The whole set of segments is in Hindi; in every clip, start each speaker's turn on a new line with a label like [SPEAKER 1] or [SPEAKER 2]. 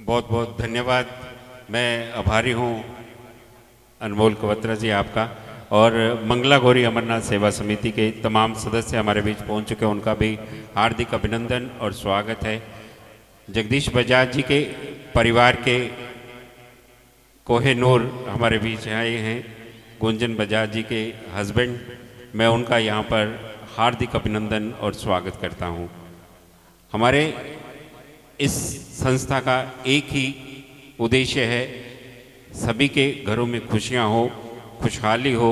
[SPEAKER 1] बहुत बहुत धन्यवाद। मैं आभारी हूँ अनमोल कवत्रा जी आपका, और मंगला गौरी अमरनाथ सेवा समिति के तमाम सदस्य हमारे बीच पहुँच चुके हैं, उनका भी हार्दिक अभिनंदन और स्वागत है। जगदीश बजाज जी के परिवार के कोहेनूर हमारे बीच आए हैं, गुंजन बजाज जी के हस्बैंड, मैं उनका यहाँ पर हार्दिक अभिनंदन और स्वागत करता हूँ। हमारे इस संस्था का एक ही उद्देश्य है, सभी के घरों में खुशियाँ हो, खुशहाली हो,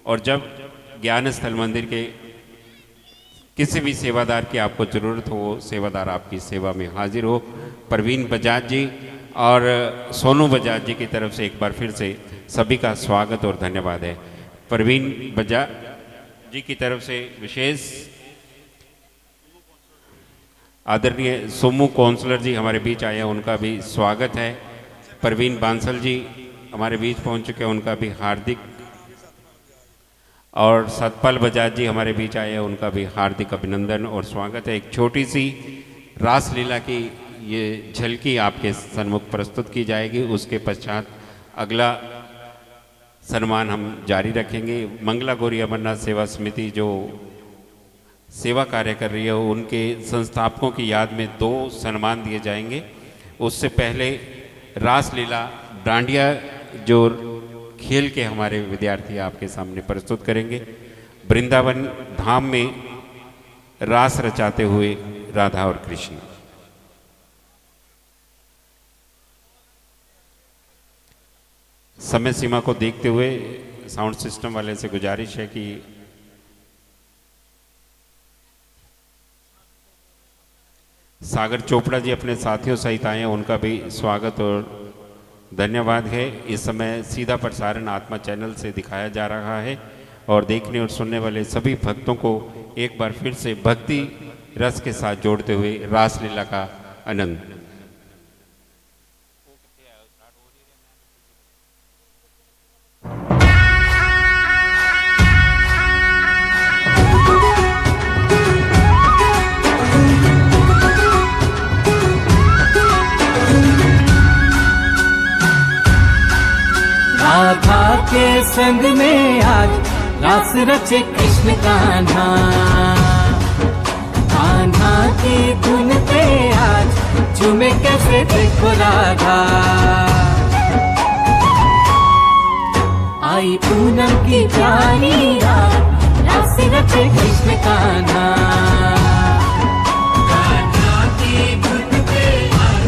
[SPEAKER 1] और जब ज्ञान स्थल मंदिर के किसी भी सेवादार की आपको ज़रूरत हो, वो सेवादार आपकी सेवा में हाजिर हो। परवीन बजाज जी और सोनू बजाज जी की तरफ से एक बार फिर से सभी का स्वागत और धन्यवाद है। परवीन बजाज जी की तरफ से विशेष आदरणीय सोमू काउंसलर जी हमारे बीच आए हैं, उनका भी स्वागत है। परवीन बांसल जी हमारे बीच पहुंच चुके हैं, उनका भी हार्दिक, और सतपाल बजाज जी हमारे बीच आए हैं, उनका भी हार्दिक अभिनंदन और स्वागत है। एक छोटी सी रासलीला की ये झलकी आपके सन्मुख प्रस्तुत की जाएगी, उसके पश्चात अगला सम्मान हम जारी रखेंगे। मंगला गौरी अमरनाथ सेवा समिति जो सेवा कार्य कर रही है, उनके संस्थापकों की याद में 2 सम्मान दिए जाएंगे। उससे पहले रासलीला डांडिया जो खेल के हमारे विद्यार्थी आपके सामने प्रस्तुत करेंगे। वृंदावन धाम में रास रचाते हुए राधा और कृष्ण। समय सीमा को देखते हुए साउंड सिस्टम वाले से गुजारिश है कि सागर चोपड़ा जी अपने साथियों सहित आए हैं, उनका भी स्वागत और धन्यवाद है। इस समय सीधा प्रसारण आत्मा चैनल से दिखाया जा रहा है, और देखने और सुनने वाले सभी भक्तों को एक बार फिर से भक्ति रस के साथ जोड़ते हुए रासलीला का आनंद।
[SPEAKER 2] राधा के संग में आज रास रचे कृष्ण कान्हा, कान्हा की धुन पे आज झूमे कैसे देखो राधा। आई पूनम की प्यारी रात, रास रचे कृष्ण कान्हा, कान्हा की धुन पे आज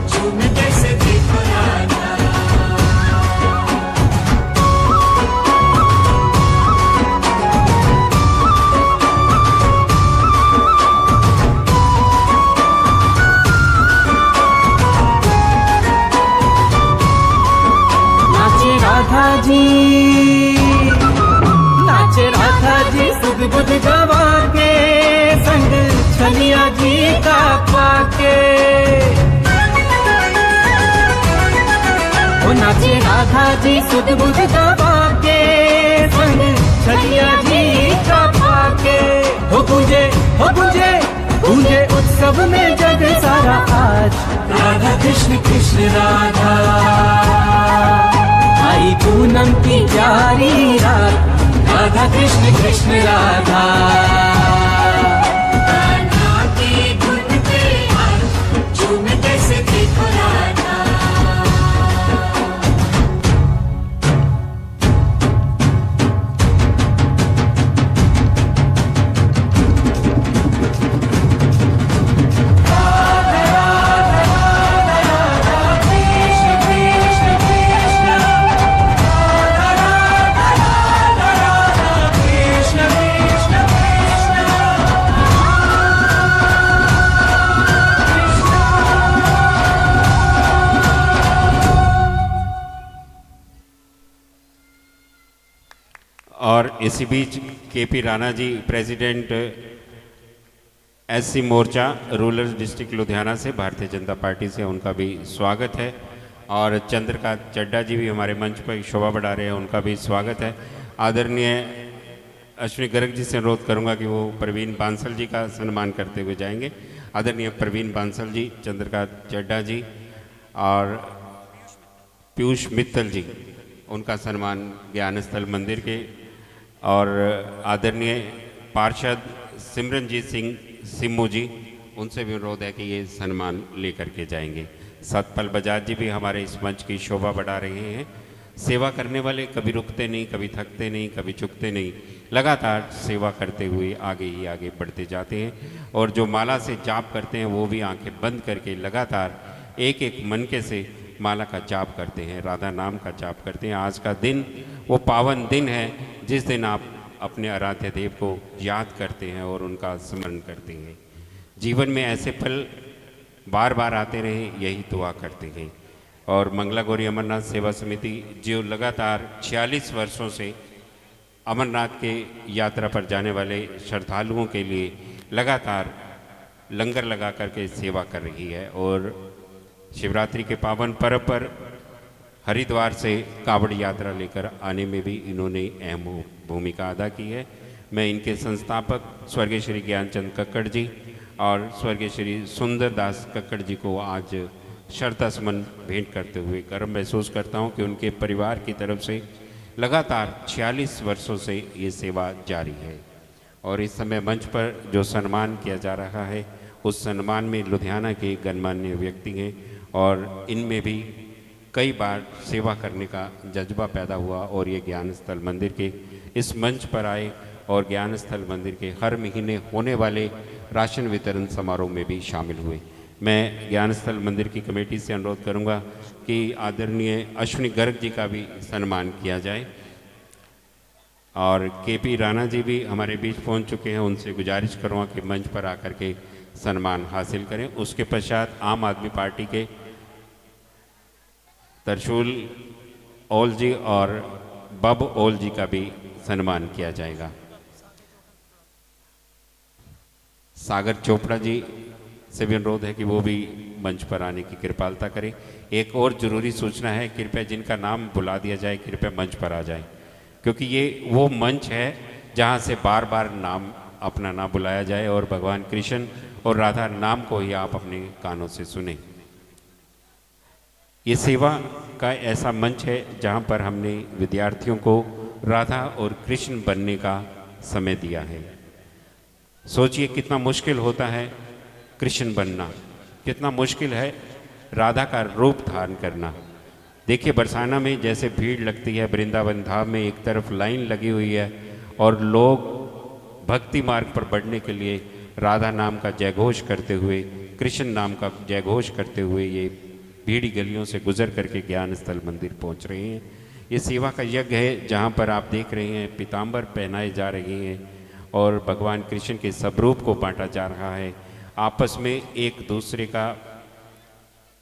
[SPEAKER 2] झूमे कैसे देखो राधा। नाचे राधा जी सुध बुध गवा के, संग छलिया जी का पाके। ओ नाचे राधा जी सुध बुध गवा के, संग छलिया जी का पाके। हो पूजे पूजे उत्सव में जग सारा आज, राधा कृष्ण कृष्ण राधा। आई पूनम की प्यारी रात, राधा कृष्ण कृष्ण राधा। कान्हा की धुन पे आज झूमे कैसे देखो राधा।
[SPEAKER 1] और इसी बीच KP Rana ji, president SC मोर्चा रूरल डिस्ट्रिक्ट लुधियाना से, भारतीय जनता पार्टी से, उनका भी स्वागत है। और चंद्रकांत चड्डा जी भी हमारे मंच पर शोभा बढ़ा रहे हैं, उनका भी स्वागत है। आदरणीय अश्विनी गर्ग जी से अनुरोध करूंगा कि वो परवीन बांसल जी का सम्मान करते हुए जाएंगे। आदरणीय परवीन बांसल जी, चंद्रकांत चड्डा जी, और पीयूष मित्तल जी, उनका सम्मान ज्ञान स्थल मंदिर के, और आदरणीय पार्षद सिमरनजीत सिंह सिम्मू जी, उनसे भी अनुरोध है कि ये सम्मान लेकर के जाएंगे। सतपाल बजाज जी भी हमारे इस मंच की शोभा बढ़ा रहे हैं। सेवा करने वाले कभी रुकते नहीं, कभी थकते नहीं, कभी चुकते नहीं, लगातार सेवा करते हुए आगे ही आगे बढ़ते जाते हैं। और जो माला से जाप करते हैं वो भी आंखें बंद करके लगातार एक एक मनके से माला का जाप करते हैं, राधा नाम का जाप करते हैं। आज का दिन वो पावन दिन है जिस दिन आप अपने आराध्य देव को याद करते हैं और उनका स्मरण करते हैं। जीवन में ऐसे पल बार बार आते रहे, यही दुआ करते हैं। और मंगला गौरी अमरनाथ सेवा समिति जो लगातार 46 वर्षों से अमरनाथ के यात्रा पर जाने वाले श्रद्धालुओं के लिए लगातार लंगर लगा करके सेवा कर रही है, और शिवरात्रि के पावन पर्व पर हरिद्वार से कावड़ यात्रा लेकर आने में भी इन्होंने अहम भूमिका अदा की है। मैं इनके संस्थापक स्वर्गीय श्री ज्ञानचंद कक्कड़ जी और स्वर्गीय श्री सुंदर दास कक्कड़ जी को आज श्रद्धासुमन भेंट करते हुए गर्व महसूस करता हूं कि उनके परिवार की तरफ से लगातार 46 वर्षों से ये सेवा जारी है। और इस समय मंच पर जो सम्मान किया जा रहा है, उस सम्मान में लुधियाना के गणमान्य व्यक्ति हैं, और इनमें भी कई बार सेवा करने का जज्बा पैदा हुआ और ये ज्ञान स्थल मंदिर के इस मंच पर आए और ज्ञान स्थल मंदिर के हर महीने होने वाले राशन वितरण समारोह में भी शामिल हुए। मैं ज्ञान स्थल मंदिर की कमेटी से अनुरोध करूंगा कि आदरणीय अश्विनी गर्ग जी का भी सम्मान किया जाए, और केपी राणा जी भी हमारे बीच पहुंच चुके हैं, उनसे गुजारिश करूँगा कि मंच पर आकर के सम्मान हासिल करें। उसके पश्चात आम आदमी पार्टी के तरशूल ओल जी और बब ओल जी का भी सम्मान किया जाएगा। सागर चोपड़ा जी से भी अनुरोध है कि वो भी मंच पर आने की कृपालता करें। एक और ज़रूरी सूचना है, कृपया जिनका नाम बुला दिया जाए कृपया मंच पर आ जाए, क्योंकि ये वो मंच है जहाँ से बार बार नाम अपना ना बुलाया जाए और भगवान कृष्ण और राधा नाम को ही आप अपने कानों से सुने। ये सेवा का ऐसा मंच है जहाँ पर हमने विद्यार्थियों को राधा और कृष्ण बनने का समय दिया है। सोचिए कितना मुश्किल होता है कृष्ण बनना, कितना मुश्किल है राधा का रूप धारण करना। देखिए बरसाना में जैसे भीड़ लगती है, वृंदावन धाम में एक तरफ लाइन लगी हुई है और लोग भक्ति मार्ग पर बढ़ने के लिए राधा नाम का जयघोष करते हुए, कृष्ण नाम का जयघोष करते हुए ये भीड़ी गलियों से गुजर करके ज्ञान स्थल मंदिर पहुंच रहे हैं। ये सेवा का यज्ञ है जहां पर आप देख रहे हैं पीताम्बर पहनाए जा रहे हैं और भगवान कृष्ण के स्वरूप को बांटा जा रहा है। आपस में एक दूसरे का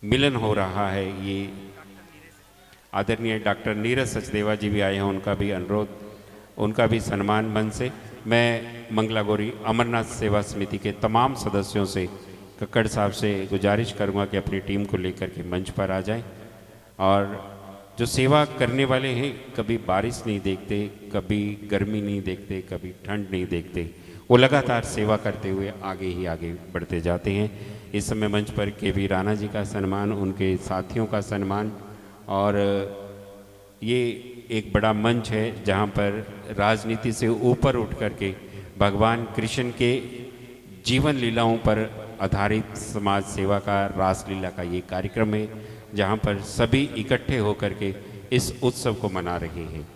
[SPEAKER 1] मिलन हो रहा है। ये आदरणीय डॉक्टर नीरज सचदेवा जी भी आए हैं, उनका भी अनुरोध, उनका भी सम्मान मन से मैं मंगला गौरी अमरनाथ सेवा समिति के तमाम सदस्यों से, कक्कड़ साहब से गुजारिश करूंगा कि अपनी टीम को लेकर के मंच पर आ जाएं। और जो सेवा करने वाले हैं कभी बारिश नहीं देखते, कभी गर्मी नहीं देखते, कभी ठंड नहीं देखते, वो लगातार सेवा करते हुए आगे ही आगे बढ़ते जाते हैं। इस समय मंच पर केपी राणा जी का सम्मान, उनके साथियों का सम्मान, और ये एक बड़ा मंच है जहाँ पर राजनीति से ऊपर उठ करके भगवान कृष्ण के जीवन लीलाओं पर आधारित समाज सेवा का, रासलीला का ये कार्यक्रम है जहाँ पर सभी इकट्ठे होकर के इस उत्सव को मना रहे हैं।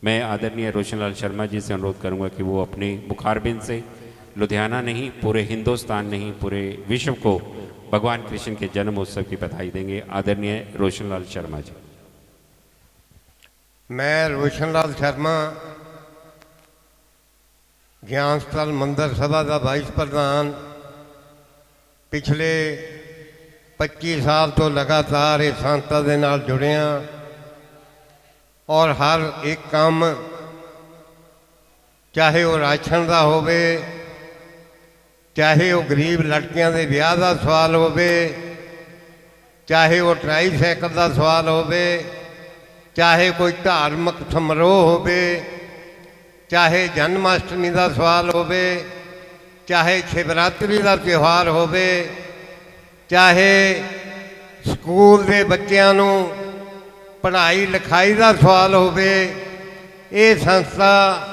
[SPEAKER 1] मैं आदरणीय रोशनलाल शर्मा जी से अनुरोध करूंगा कि वो अपने मुखारबिंद से लुधियाना नहीं, पूरे हिंदुस्तान नहीं, पूरे विश्व को भगवान कृष्ण के जन्म उत्सव की बधाई देंगे। आदरणीय रोशनलाल शर्मा जी।
[SPEAKER 3] मैं रोशनलाल शर्मा ज्ञान स्थल मंदिर सभा का वाइस प्रधान पिछले 25 साल तो लगातार इस संस्था के नाल जुड़े हाँ और हर एक काम चाहे वो राशन का होवे, चाहे वो गरीब लड़कियां के ब्याह का सवाल होवे, चाहे वो ट्राईसाइकिल का सवाल होवे, चाहे कोई धार्मिक समारोह होवे, चाहे जन्माष्टमी का सवाल होवे, चाहे शिवरात्रि का त्यौहार होवे, चाहे ਸਕੂਲ ਦੇ ਬੱਚਿਆਂ ਨੂੰ ਪੜ੍ਹਾਈ ਲਿਖਾਈ ਦਾ ਸਵਾਲ ਹੋਵੇ, ਇਹ ਸੰਸਥਾ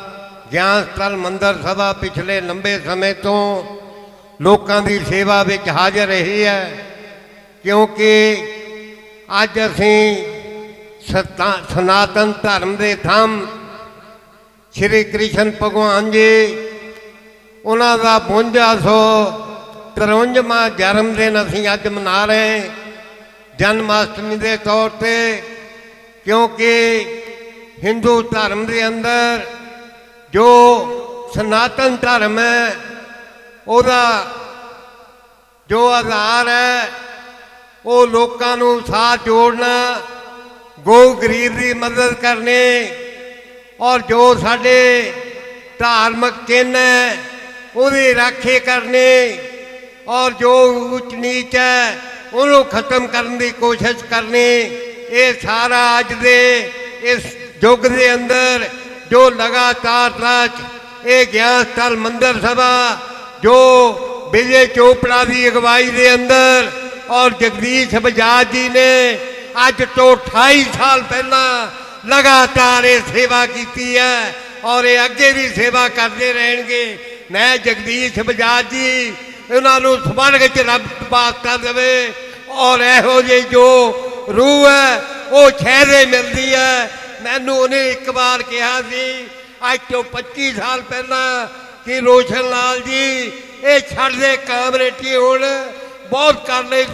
[SPEAKER 3] ਗਿਆਨ ਸਥਲ ਮੰਦਰ ਸਭਾ ਪਿਛਲੇ ਲੰਬੇ ਸਮੇਂ ਤੋਂ ਲੋਕਾਂ ਦੀ ਸੇਵਾ ਵਿੱਚ ਹਾਜ਼ਰ ਰਹੀ ਹੈ। ਕਿਉਂਕਿ ਅੱਜ ਅਸੀਂ ਸਨਾਤਨ ਧਰਮ ਦੇ ਥੰਮ ਸ਼੍ਰੀ ਕ੍ਰਿਸ਼ਨ ਭਗਵਾਨ ਜੀ ਉਹਨਾਂ ਦਾ 5253ਵਾਂ ਜਨਮ ਦਿਨ ਅਸੀਂ ਅੱਜ ਮਨਾ ਰਹੇ ਜਨਮ ਅਸ਼ਟਮੀ ਦੇ ਤੌਰ ਤੇ। ਕਿਉਂਕਿ ਹਿੰਦੂ ਧਰਮ ਦੇ ਅੰਦਰ ਜੋ ਸਨਾਤਨ ਧਰਮ ਹੈ ਉਹਦਾ ਜੋ ਆਧਾਰ ਹੈ ਉਹ ਲੋਕਾਂ ਨੂੰ ਸਾਥ ਜੋੜਨਾ, ਗਊ ਗਰੀਬ ਦੀ ਮਦਦ ਕਰਨੀ, ਔਰ ਜੋ ਸਾਡੇ ਧਾਰਮਿਕ ਚਿੰਨ੍ਹ ਹੈ ਉਹਦੀ ਰਾਖੀ ਕਰਨੀ, ਔਰ ਜੋ ਉੱਚ ਨੀਚ ਹੈ ਉਹਨੂੰ ਖਤਮ ਕਰਨ ਦੀ ਕੋਸ਼ਿਸ਼ ਕਰਨੀ। ਇਹ ਸਾਰਾ ਅੱਜ ਦੇ ਇਸ ਯੁੱਗ ਦੇ ਅੰਦਰ ਜੋ ਲਗਾਤਾਰ ਇਹ ਗਿਆਨ ਸਥਲ ਮੰਦਰ ਸਭਾ ਜੋ ਵਿਜੇ ਚੋਪੜਾ ਦੀ ਅਗਵਾਈ ਦੇ ਅੰਦਰ ਔਰ ਜਗਦੀਸ਼ ਬਜਾਜ ਜੀ ਨੇ ਅੱਜ ਤੋਂ 28 ਸਾਲ ਪਹਿਲਾਂ ਲਗਾਤਾਰ ਇਹ ਸੇਵਾ ਕੀਤੀ ਹੈ ਔਰ ਇਹ ਅੱਗੇ ਵੀ ਸੇਵਾ ਕਰਦੇ ਰਹਿਣਗੇ। ਮੈਂ ਜਗਦੀਸ਼ ਬਜਾਜ ਜੀ ਉਹਨਾਂ ਨੂੰ ਸਵਰਗ 'ਚ ਰੱਬ ਬਾਤਾ ਦੇਵੇ ਔਰ ਇਹੋ ਜਿਹੀ ਜੋ ਰੂਹ ਹੈ ਉਹ ਛੇਦੇ ਮਿਲਦੀ ਹੈ। ਮੈਨੂੰ ਉਹਨੇ ਇੱਕ ਵਾਰ ਕਿਹਾ ਸੀ ਅੱਜ ਤੋਂ 25 ਸਾਲ ਪਹਿਲਾਂ ਕਿ ਰੋਸ਼ਨ ਲਾਲ ਜੀ ਇਹ ਛੱਡ ਦੇ ਕਾਮਰੇਟੀ ਹੁਣ ਬਹੁਤ ਕਰ ਲੈ,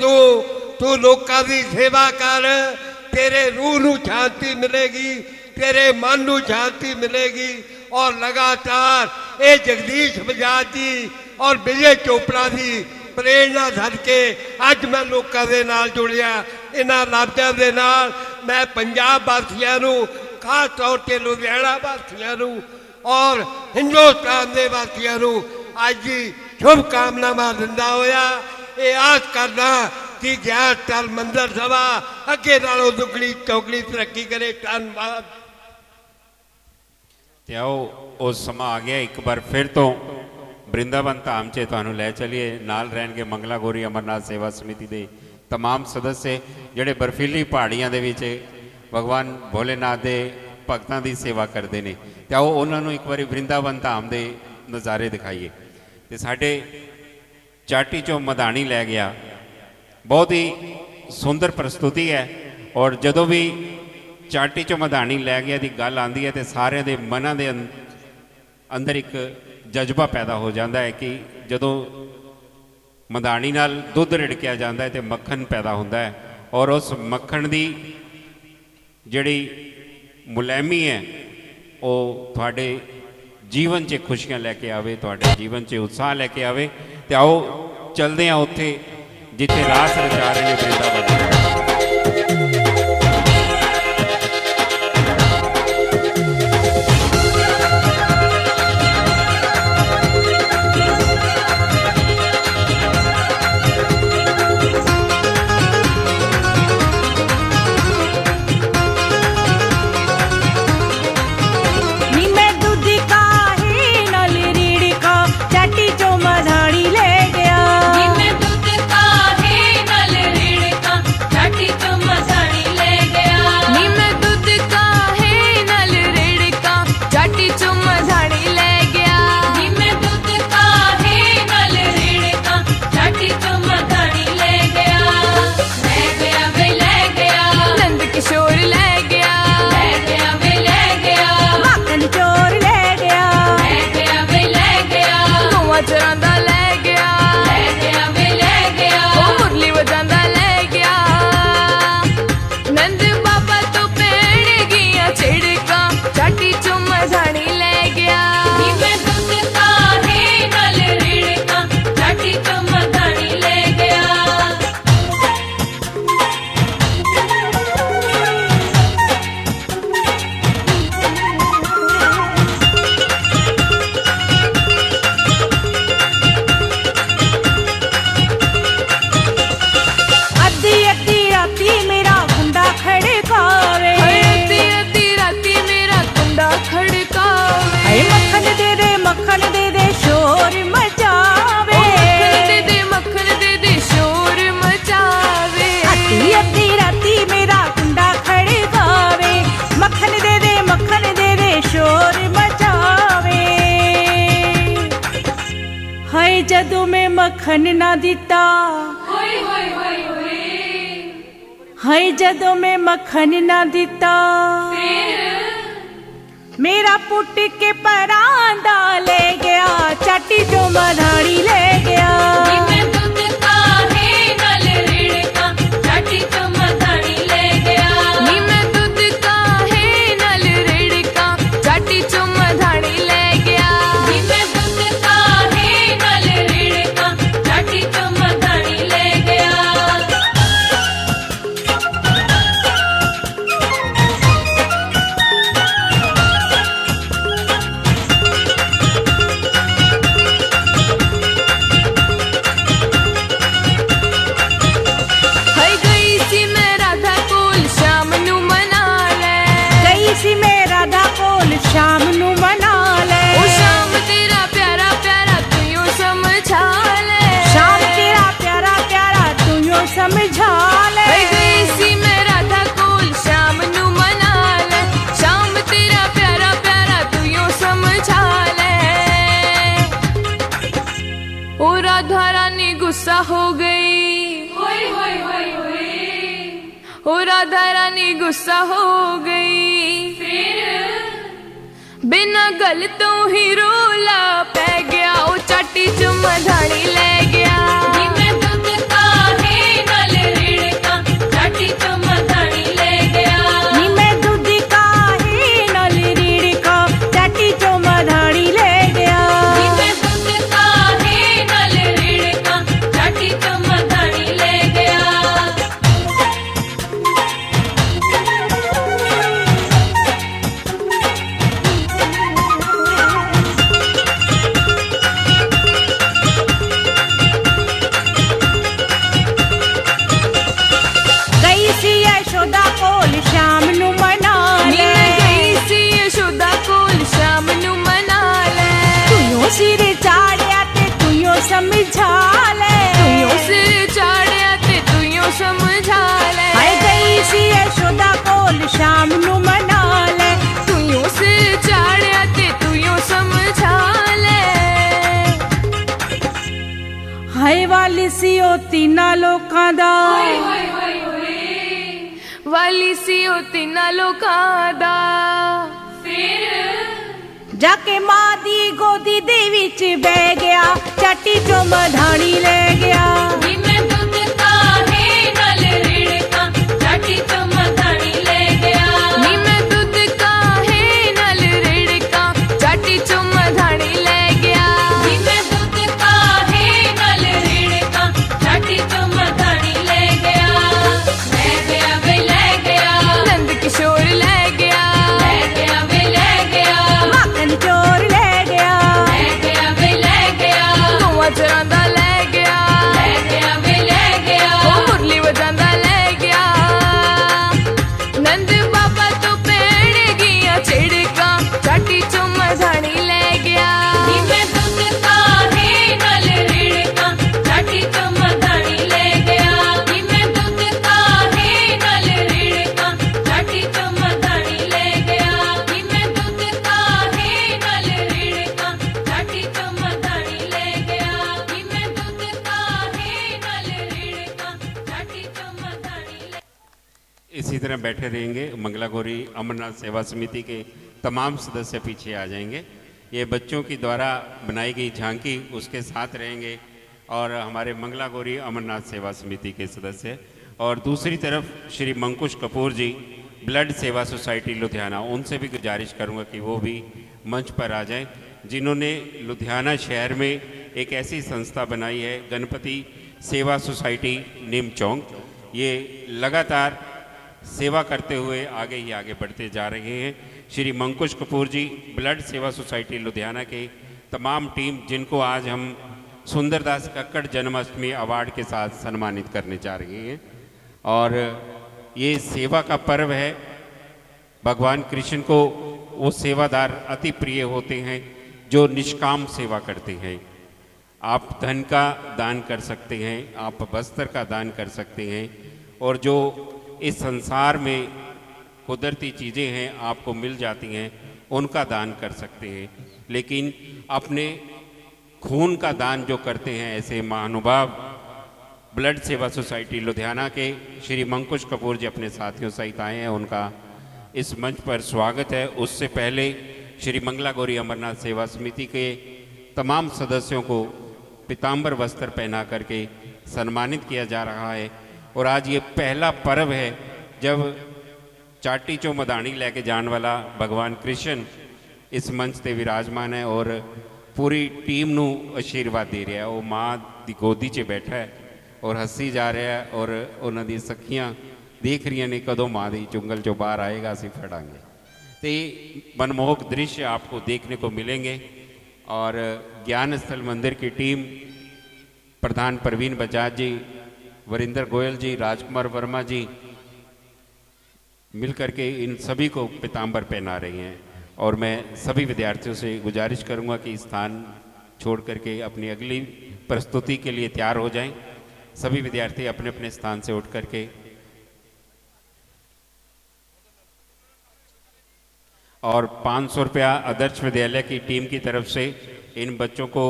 [SPEAKER 3] ਤੂੰ ਲੋਕਾਂ ਦੀ ਸੇਵਾ ਕਰ, ਤੇਰੇ ਰੂਹ ਨੂੰ ਸ਼ਾਂਤੀ ਮਿਲੇਗੀ, ਤੇਰੇ ਮਨ ਨੂੰ ਸ਼ਾਂਤੀ ਮਿਲੇਗੀ। ਔਰ ਲਗਾਤਾਰ ਇਹ ਜਗਦੀਸ਼ ਬਜਾਜ ਜੀ ਔਰ ਵਿਜੇ ਚੋਪੜਾ ਦੀ ਪ੍ਰੇਰਣਾ ਸਦਕੇ ਅੱਜ ਮੈਂ ਲੋਕਾਂ ਦੇ ਨਾਲ ਜੁੜਿਆ। ਇਹਨਾਂ ਲਫ਼ਜ਼ਾਂ ਦੇ ਨਾਲ ਮੈਂ ਪੰਜਾਬ ਵਾਸੀਆਂ ਨੂੰ, ਖਾਸ ਤੌਰ 'ਤੇ ਲੁਧਿਆਣਾ ਵਾਸੀਆਂ ਨੂੰ ਔਰ ਹਿੰਦੁਸਤਾਨ ਦੇ ਵਾਸੀਆਂ ਨੂੰ ਅੱਜ ਦੀ ਸ਼ੁਭਕਾਮਨਾਵਾਂ ਦਿੰਦਾ ਹੋਇਆ ਇਹ ਆਸ ਕਰਦਾ ਕਿ ਗਿਆਨ ਸਥਲ ਮੰਦਰ ਸਭਾ ਅੱਗੇ ਨਾਲੋਂ ਦੁੱਗਣੀ ਚੌਗਣੀ ਤਰੱਕੀ ਕਰੇ। ਧੰਨਵਾਦ।
[SPEAKER 1] ਤੇ ਆਓ ਉਸ ਸਮਾਂ ਆ ਗਿਆ, ਇੱਕ ਵਾਰ ਫਿਰ ਤੋਂ ਬ੍ਰਿੰਦਾਵਨ ਧਾਮ 'ਚ ਤੁਹਾਨੂੰ ਲੈ ਚਲੀਏ। ਨਾਲ ਰਹਿਣਗੇ ਮੰਗਲਾ ਗੌਰੀ ਅਮਰਨਾਥ ਸੇਵਾ ਸਮਿਤੀ ਦੇ तमाम सदस्य ਜਿਹੜੇ ਬਰਫੀਲੀ ਪਹਾੜੀਆਂ ਦੇ ਵਿੱਚ ਭਗਵਾਨ ਭੋਲੇਨਾਥ ਦੇ ਭਗਤਾਂ ਦੀ ਸੇਵਾ ਕਰਦੇ ਨੇ। ਤੇ ਆਓ ਉਹਨਾਂ ਨੂੰ ਇੱਕ ਵਾਰੀ ਬ੍ਰਿੰਦਾਵਨ ਧਾਮ ਦੇ ਨਜ਼ਾਰੇ ਦਿਖਾਈਏ। ਤੇ ਸਾਡੇ ਚਾਟੀ 'ਚੋਂ ਮਧਾਣੀ ਲੈ ਗਿਆ, ਬਹੁਤ ਹੀ ਸੁੰਦਰ ਪ੍ਰਸਤੁਤੀ ਹੈ। ਔਰ ਜਦੋਂ ਵੀ ਚਾਟੀ 'ਚੋਂ ਮਧਾਣੀ ਲੈ ਗਿਆ ਦੀ ਗੱਲ ਆਉਂਦੀ ਹੈ ਤੇ ਸਾਰਿਆਂ ਦੇ ਮਨਾਂ ਦੇ ਅੰਦਰ ਇੱਕ ਜਜ਼ਬਾ ਪੈਦਾ ਹੋ ਜਾਂਦਾ ਹੈ ਕਿ ਜਦੋਂ ਮਧਾਣੀ ਨਾਲ ਦੁੱਧ ਰਿੜਕਿਆ ਜਾਂਦਾ ਹੈ ਤੇ ਮੱਖਣ ਪੈਦਾ ਹੁੰਦਾ ਹੈ ਔਰ ਉਸ ਮੱਖਣ ਦੀ ਜਿਹੜੀ ਮੁਲਾਇਮੀ ਹੈ ਉਹ ਤੁਹਾਡੇ ਜੀਵਨ 'ਚ ਖੁਸ਼ੀਆਂ ਲੈ ਕੇ ਆਵੇ, ਤੁਹਾਡੇ ਜੀਵਨ 'ਚ ਉਤਸ਼ਾਹ ਲੈ ਕੇ ਆਵੇ। ਤੇ ਆਓ ਚਲਦੇ ਹਾਂ ਉੱਥੇ ਜਿੱਥੇ ਰਾਸ ਰਚਾ ਰਹੇ ਨੇ ਬ੍ਰਿੰਦਾਵਨ।
[SPEAKER 4] मक्खन ना दिता, हाय जदों मैं मक्खन ना दिता, मेरा पुट के परांदा ले गया, चाटी जो मधानी ले गया। शाम नू मना ले, ओ शाम तेरा प्यारा प्यारा तू यूं समझा ले, शाम तेरा प्यारा प्यारा तू यूं समझा ले। गई सी मैं राधा कोल शाम नू मना ले, शाम तेरा प्यारा प्यारा तू यूं समझा ले। ओ राधा रानी गुस्सा हो गई, ओ राधा रानी गुस्सा हो गई, बिना गल तो ही रोला पै गया, ओ चाटी च मधानी ले गया। सिर चाड़िया ते तू यूं समझा ले, तू यूं सिर चाड़िया ते तू यूं समझा ले। हाय गई सी यशोदा कोल शाम नू मना ले, तू यूं सिर चाड़िया ते तू यूं समझा ले। हाय वाली सी ओ तीना लोकां दा, वाली सी ओ तीना लोकां दा, जाके मां दी गोदी दे विच बह गया, चाटी चो मधानी ले गया।
[SPEAKER 1] इसी तरह बैठे रहेंगे। मंगला गौरी अमरनाथ सेवा समिति के तमाम सदस्य पीछे आ जाएंगे। ये बच्चों की द्वारा बनाई गई झांकी उसके साथ रहेंगे और हमारे मंगला गौरी अमरनाथ सेवा समिति के सदस्य। और दूसरी तरफ श्री मंकुश कपूर जी ब्लड सेवा सोसाइटी लुधियाना, उनसे भी गुजारिश करूंगा कि वो भी मंच पर आ जाएं, जिन्होंने लुधियाना शहर में एक ऐसी संस्था बनाई है गणपति सेवा सोसाइटी नीम चौक। ये लगातार सेवा करते हुए आगे ही आगे बढ़ते जा रहे हैं। श्री मंकुश कपूर जी ब्लड सेवा सोसाइटी लुधियाना के तमाम टीम, जिनको आज हम सुंदरदास कक्कड़ जन्माष्टमी अवार्ड के साथ सम्मानित करने जा रहे हैं। और ये सेवा का पर्व है। भगवान कृष्ण को वो सेवादार अति प्रिय होते हैं जो निष्काम सेवा करते हैं। आप धन का दान कर सकते हैं, आप वस्त्र का दान कर सकते हैं, और जो इस संसार में कुदरती चीज़ें हैं आपको मिल जाती हैं, उनका दान कर सकते हैं। लेकिन अपने खून का दान जो करते हैं, ऐसे महानुभाव ब्लड सेवा सोसाइटी लुधियाना के श्री मंकुश कपूर जी अपने साथियों सहित आए हैं। उनका इस मंच पर स्वागत है। उससे पहले श्री मंगला गौरी अमरनाथ सेवा समिति के तमाम सदस्यों को पीताम्बर वस्त्र पहना करके सम्मानित किया जा रहा है। और आज ये पहला पर्व है जब चाटी चो मदानी लेके जाने वाला भगवान कृष्ण इस मंच ते विराजमान है और पूरी टीम नू आशीर्वाद दे रहा है। वो माँ की गोदी 'च बैठा है और हसी जा रहा है और उन्होंने सखियाँ देख रही ने कदों माँ की चुंगल चो बाहर आएगा, असी फटांगे। तो ये मनमोहक दृश्य आपको देखने को मिलेंगे। और ज्ञान स्थल मंदिर की टीम प्रधान प्रवीण बजाज जी, वरिंदर गोयल जी, राजकुमार वर्मा जी मिलकर के इन सभी को पीताम्बर पहना रही हैं। और मैं सभी विद्यार्थियों से गुजारिश करूंगा कि स्थान छोड़ करके अपनी अगली प्रस्तुति के लिए तैयार हो जाएं। सभी विद्यार्थी अपने अपने स्थान से उठ करके और 500 रुपया आदर्श विद्यालय की टीम की तरफ से इन बच्चों को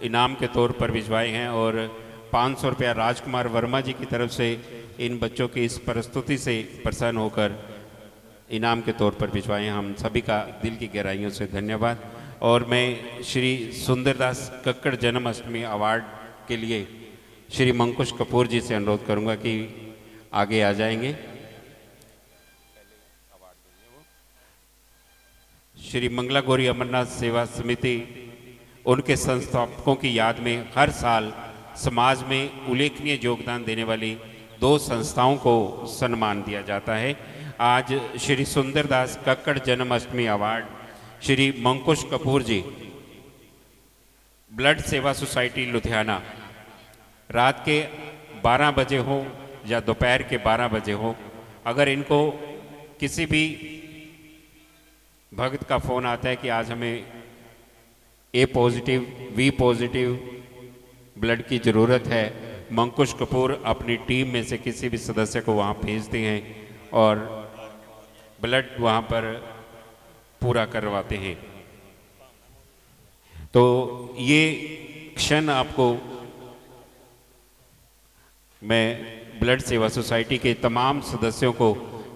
[SPEAKER 1] इनाम के तौर पर भिजवाए हैं और 500 रुपया राजकुमार वर्मा जी की तरफ से इन बच्चों की इस प्रस्तुति से प्रसन्न होकर इनाम के तौर पर भिजवाए हैं। हम सभी का दिल की गहराइयों से धन्यवाद। और मैं श्री सुंदरदास कक्कड़ जन्माष्टमी अवार्ड के लिए श्री मंकुश कपूर जी से अनुरोध करूंगा कि आगे आ जाएंगे। श्री मंगला गौरी अमरनाथ सेवा समिति उनके संस्थापकों की याद में हर साल समाज में उल्लेखनीय योगदान देने वाली 2 संस्थाओं को सम्मान दिया जाता है। आज श्री सुंदरदास कक्कड़ जन्माष्टमी अवार्ड श्री मंकुश कपूर जी, ब्लड सेवा सोसाइटी लुधियाना, रात के 12 बजे हो या दोपहर के 12 बजे हो, अगर इनको किसी भी भक्त का फ़ोन आता है कि आज हमें ए पॉजिटिव बी पॉजिटिव ब्लड की ज़रूरत है, मंकुश कपूर अपनी टीम में से किसी भी सदस्य को वहाँ भेजते हैं और ब्लड वहाँ पर पूरा करवाते हैं। तो ये क्षण आपको मैं ब्लड सेवा सोसाइटी के तमाम सदस्यों को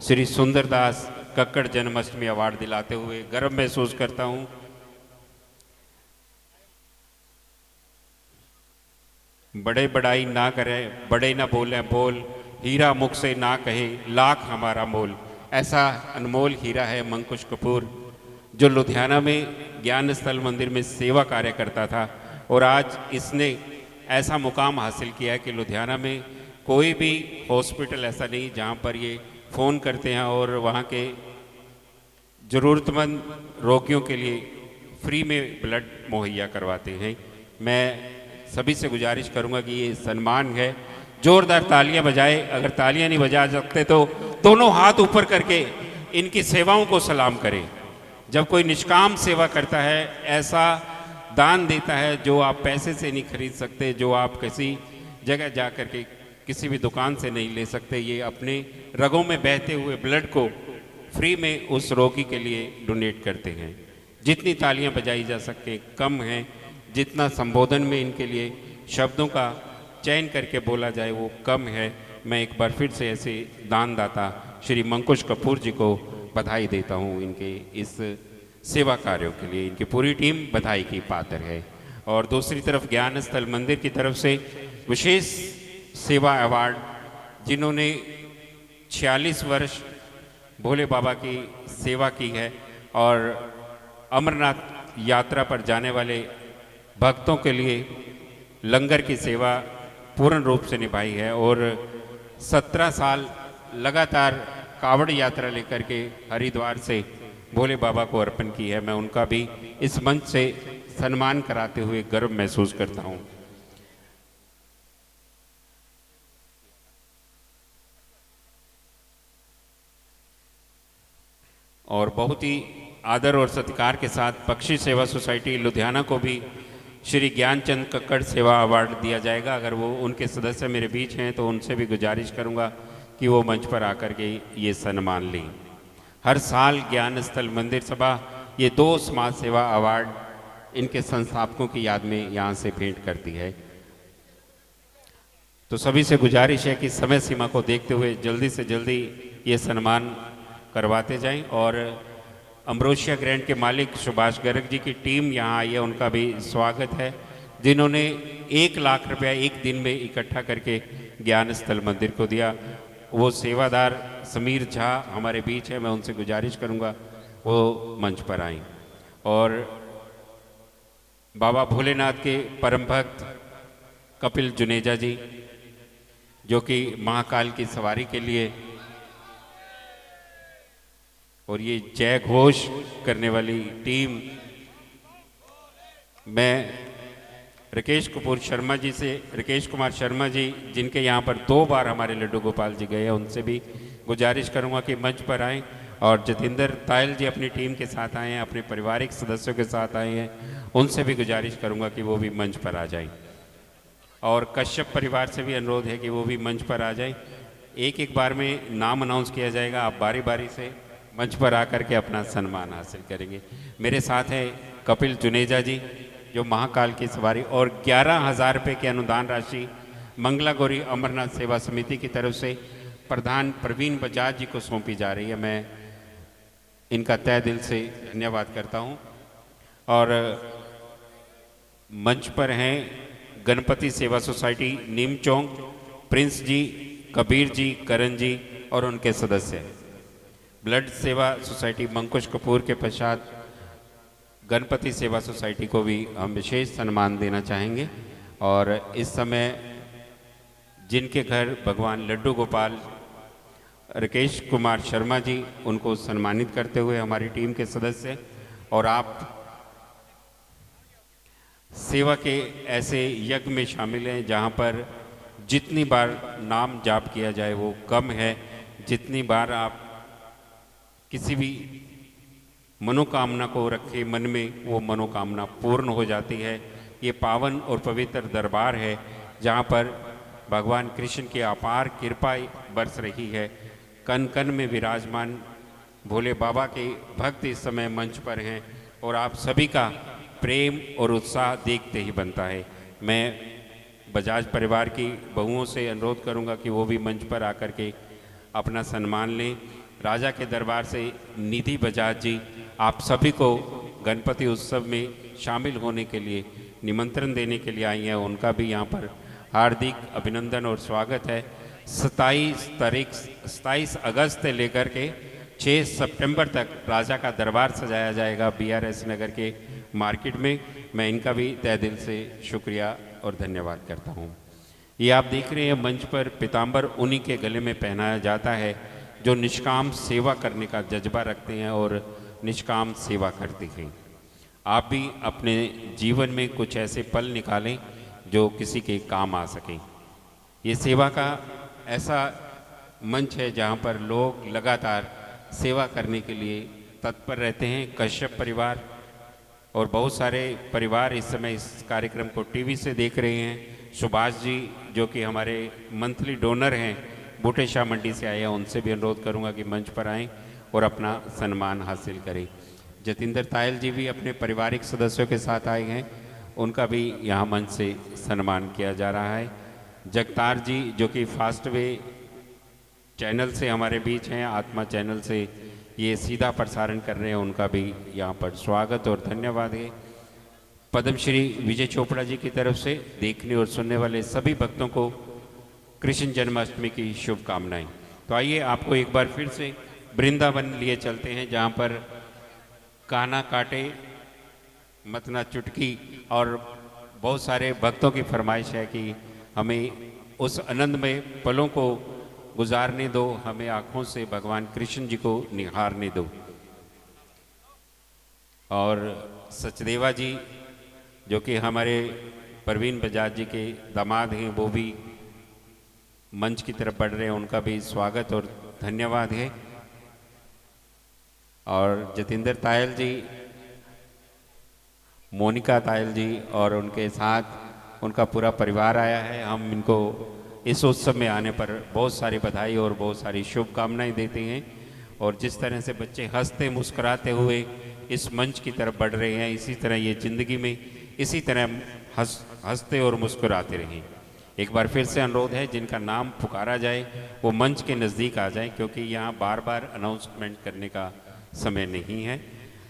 [SPEAKER 1] श्री सुंदरदास कक्कड़ जन्माष्टमी अवार्ड दिलाते हुए गर्व महसूस करता हूँ। बड़े बड़ाई ना करे, बड़े ना बोले बोल, हीरा मुख से ना कहे लाख हमारा मोल। ऐसा अनमोल हीरा है मंकुश कपूर, जो लुधियाना में ज्ञान स्थल मंदिर में सेवा कार्य करता था और आज इसने ऐसा मुकाम हासिल किया है कि लुधियाना में कोई भी हॉस्पिटल ऐसा नहीं जहाँ पर ये फ़ोन करते हैं और वहाँ के ज़रूरतमंद रोगियों के लिए फ्री में ब्लड मुहैया करवाते हैं। मैं सभी से गुजारिश करूंगा कि ये सम्मान है, जोरदार तालियां बजाए। अगर तालियां नहीं बजा सकते तो दोनों हाथ ऊपर करके इनकी सेवाओं को सलाम करें। जब कोई निष्काम सेवा करता है, ऐसा दान देता है जो आप पैसे से नहीं खरीद सकते, जो आप किसी जगह जा कर के किसी भी दुकान से नहीं ले सकते, ये अपने रगों में बहते हुए ब्लड को फ्री में उस रोगी के लिए डोनेट करते हैं। जितनी तालियां बजाई जा सके कम है, जितना संबोधन में इनके लिए शब्दों का चयन करके बोला जाए वो कम है। मैं एक बार फिर से ऐसे दानदाता श्री मंकुश कपूर जी को बधाई देता हूँ इनके इस सेवा कार्यों के लिए। इनकी पूरी टीम बधाई की पात्र है। और दूसरी तरफ ज्ञान स्थल मंदिर की तरफ से विशेष सेवा अवार्ड, जिन्होंने 46 वर्ष भोले बाबा की सेवा की है और अमरनाथ यात्रा पर जाने वाले भक्तों के लिए लंगर की सेवा पूर्ण रूप से निभाई है और 17 साल लगातार कावड़ यात्रा लेकर के हरिद्वार से भोले बाबा को अर्पण की है। मैं उनका भी इस मंच से सम्मान कराते हुए गर्व महसूस करता हूँ। और बहुत ही आदर और सत्कार के साथ पक्षी सेवा सोसाइटी लुधियाना को भी श्री ज्ञानचंद कक्कड़ सेवा अवार्ड दिया जाएगा। अगर वो उनके सदस्य मेरे बीच हैं तो उनसे भी गुजारिश करूंगा कि वो मंच पर आकर के ये सम्मान लें। हर साल ज्ञान स्थल मंदिर सभा ये 2 समाज सेवा अवार्ड इनके संस्थापकों की याद में यहाँ से भेंट करती है। तो सभी से गुजारिश है कि समय सीमा को देखते हुए जल्दी से जल्दी ये सम्मान करवाते जाएं। और अम्ब्रोशिया ग्रैंड के मालिक सुभाष गर्ग जी की टीम यहाँ आई है, उनका भी स्वागत है, जिन्होंने 1 लाख रुपया एक दिन में इकट्ठा करके ज्ञान स्थल मंदिर को दिया। वो सेवादार समीर झा हमारे बीच है, मैं उनसे गुजारिश करूँगा वो मंच पर आएँ। और बाबा भोलेनाथ के परम भक्त कपिल जुनेजा जी, जो कि महाकाल की सवारी के लिए और ये जय घोष करने वाली टीम, मैं राकेश कुमार शर्मा जी जिनके यहाँ पर 2 बार हमारे लड्डू गोपाल जी गए हैं, उनसे भी गुजारिश करूँगा कि मंच पर आएँ। और जतिंदर तायल जी अपनी टीम के साथ आए हैं, अपने पारिवारिक सदस्यों के साथ आए हैं, उनसे भी गुजारिश करूँगा कि वो भी मंच पर आ जाएं। और कश्यप परिवार से भी अनुरोध है कि वो भी मंच पर आ जाएं। एक बार में नाम अनाउंस किया जाएगा, आप बारी बारी से मंच पर आकर के अपना सम्मान हासिल करेंगे। मेरे साथ है कपिल जुनेजा जी, जो महाकाल की सवारी और 11,000 रुपये की अनुदान राशि मंगला गौरी अमरनाथ सेवा समिति की तरफ से प्रधान प्रवीण बजाज जी को सौंपी जा रही है। मैं इनका तहे दिल से धन्यवाद करता हूं। और मंच पर हैं गणपति सेवा सोसाइटी नीम चौक, प्रिंस जी, कबीर जी, करण जी और उनके सदस्य। ब्लड सेवा सोसाइटी मंकुश कपूर के पश्चात गणपति सेवा सोसाइटी को भी हम विशेष सम्मान देना चाहेंगे। और इस समय जिनके घर भगवान लड्डू गोपाल राकेश कुमार शर्मा जी, उनको सम्मानित करते हुए हमारी टीम के सदस्य और आप सेवा के ऐसे यज्ञ में शामिल हैं जहां पर जितनी बार नाम जाप किया जाए वो कम है, जितनी बार आप किसी भी मनोकामना को रखे मन में, वो मनोकामना पूर्ण हो जाती है। ये पावन और पवित्र दरबार है जहाँ पर भगवान कृष्ण की अपार कृपा बरस रही है। कण कण में विराजमान भोले बाबा के भक्त इस समय मंच पर हैं और आप सभी का प्रेम और उत्साह देखते ही बनता है। मैं बजाज परिवार की बहुओं से अनुरोध करूंगा कि वो भी मंच पर आकर के अपना सम्मान लें। राजा के दरबार से निधि बजाज जी आप सभी को गणपति उत्सव में शामिल होने के लिए निमंत्रण देने के लिए आई हैं, उनका भी यहाँ पर हार्दिक अभिनंदन और स्वागत है। 27 अगस्त से लेकर के 6 सितंबर तक राजा का दरबार सजाया जाएगा BRS नगर के मार्केट में। मैं इनका भी तहे दिल से शुक्रिया और धन्यवाद करता हूँ। ये आप देख रहे हैं मंच पर पीताम्बर उन्हीं के गले में पहनाया जाता है जो निष्काम सेवा करने का जज्बा रखते हैं और निष्काम सेवा करते हैं। आप भी अपने जीवन में कुछ ऐसे पल निकालें जो किसी के काम आ सकें। ये सेवा का ऐसा मंच है जहाँ पर लोग लगातार सेवा करने के लिए तत्पर रहते हैं। कश्यप परिवार और बहुत सारे परिवार इस समय इस कार्यक्रम को टीवी से देख रहे हैं। सुभाष जी जो कि हमारे मंथली डोनर हैं, बूटेशाह मंडी से आए हैं, उनसे भी अनुरोध करूंगा कि मंच पर आएं और अपना सम्मान हासिल करें। जतिंदर तायल जी भी अपने पारिवारिक सदस्यों के साथ आए हैं, उनका भी यहाँ मंच से सम्मान किया जा रहा है। जगतार जी जो कि फास्ट वे चैनल से हमारे बीच हैं, आत्मा चैनल से ये सीधा प्रसारण कर रहे हैं, उनका भी यहाँ पर स्वागत और धन्यवाद है। पद्मश्री विजय चोपड़ा जी की तरफ से देखने और सुनने वाले सभी भक्तों को कृष्ण जन्माष्टमी की शुभकामनाएं। तो आइए आपको एक बार फिर से वृंदावन लिए चलते हैं जहाँ पर काना काटे मतना चुटकी और बहुत सारे भक्तों की फरमाइश है कि हमें उस आनंदमय पलों को गुजारने दो, हमें आँखों से भगवान कृष्ण जी को निहारने दो। और सचदेवा जी जो कि हमारे प्रवीण बजाज जी के दामाद हैं, वो भी मंच की तरफ बढ़ रहे हैं, उनका भी स्वागत और धन्यवाद है। और जतिंदर तायल जी, मोनिका तायल जी और उनके साथ उनका पूरा परिवार आया है। हम इनको इस उत्सव में आने पर बहुत सारी बधाई और बहुत सारी शुभकामनाएं देते हैं। और जिस तरह से बच्चे हंसते मुस्कुराते हुए इस मंच की तरफ बढ़ रहे हैं, इसी तरह ये ज़िंदगी में इसी तरह हंसते और मुस्कुराते रहें। एक बार फिर से अनुरोध है, जिनका नाम पुकारा जाए वो मंच के नज़दीक आ जाए, क्योंकि यहाँ बार बार अनाउंसमेंट करने का समय नहीं है।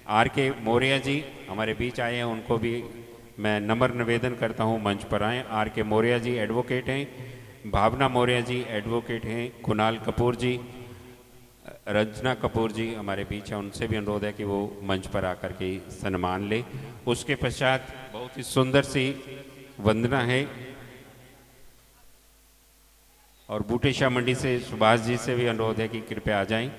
[SPEAKER 1] आर के मौर्य जी हमारे बीच आए हैं, उनको भी मैं नम्र निवेदन करता हूँ मंच पर आएँ। आर के मौर्य जी एडवोकेट हैं, भावना मौर्य जी एडवोकेट हैं, कुणाल कपूर जी, रंजना कपूर जी हमारे बीच हैं, उनसे भी अनुरोध है कि वो मंच पर आकर के सम्मान ले। उसके पश्चात बहुत ही सुंदर सी वंदना है और बूटेशाह मंडी से सुभाष जी से भी अनुरोध है कि कृपया आ जाएं।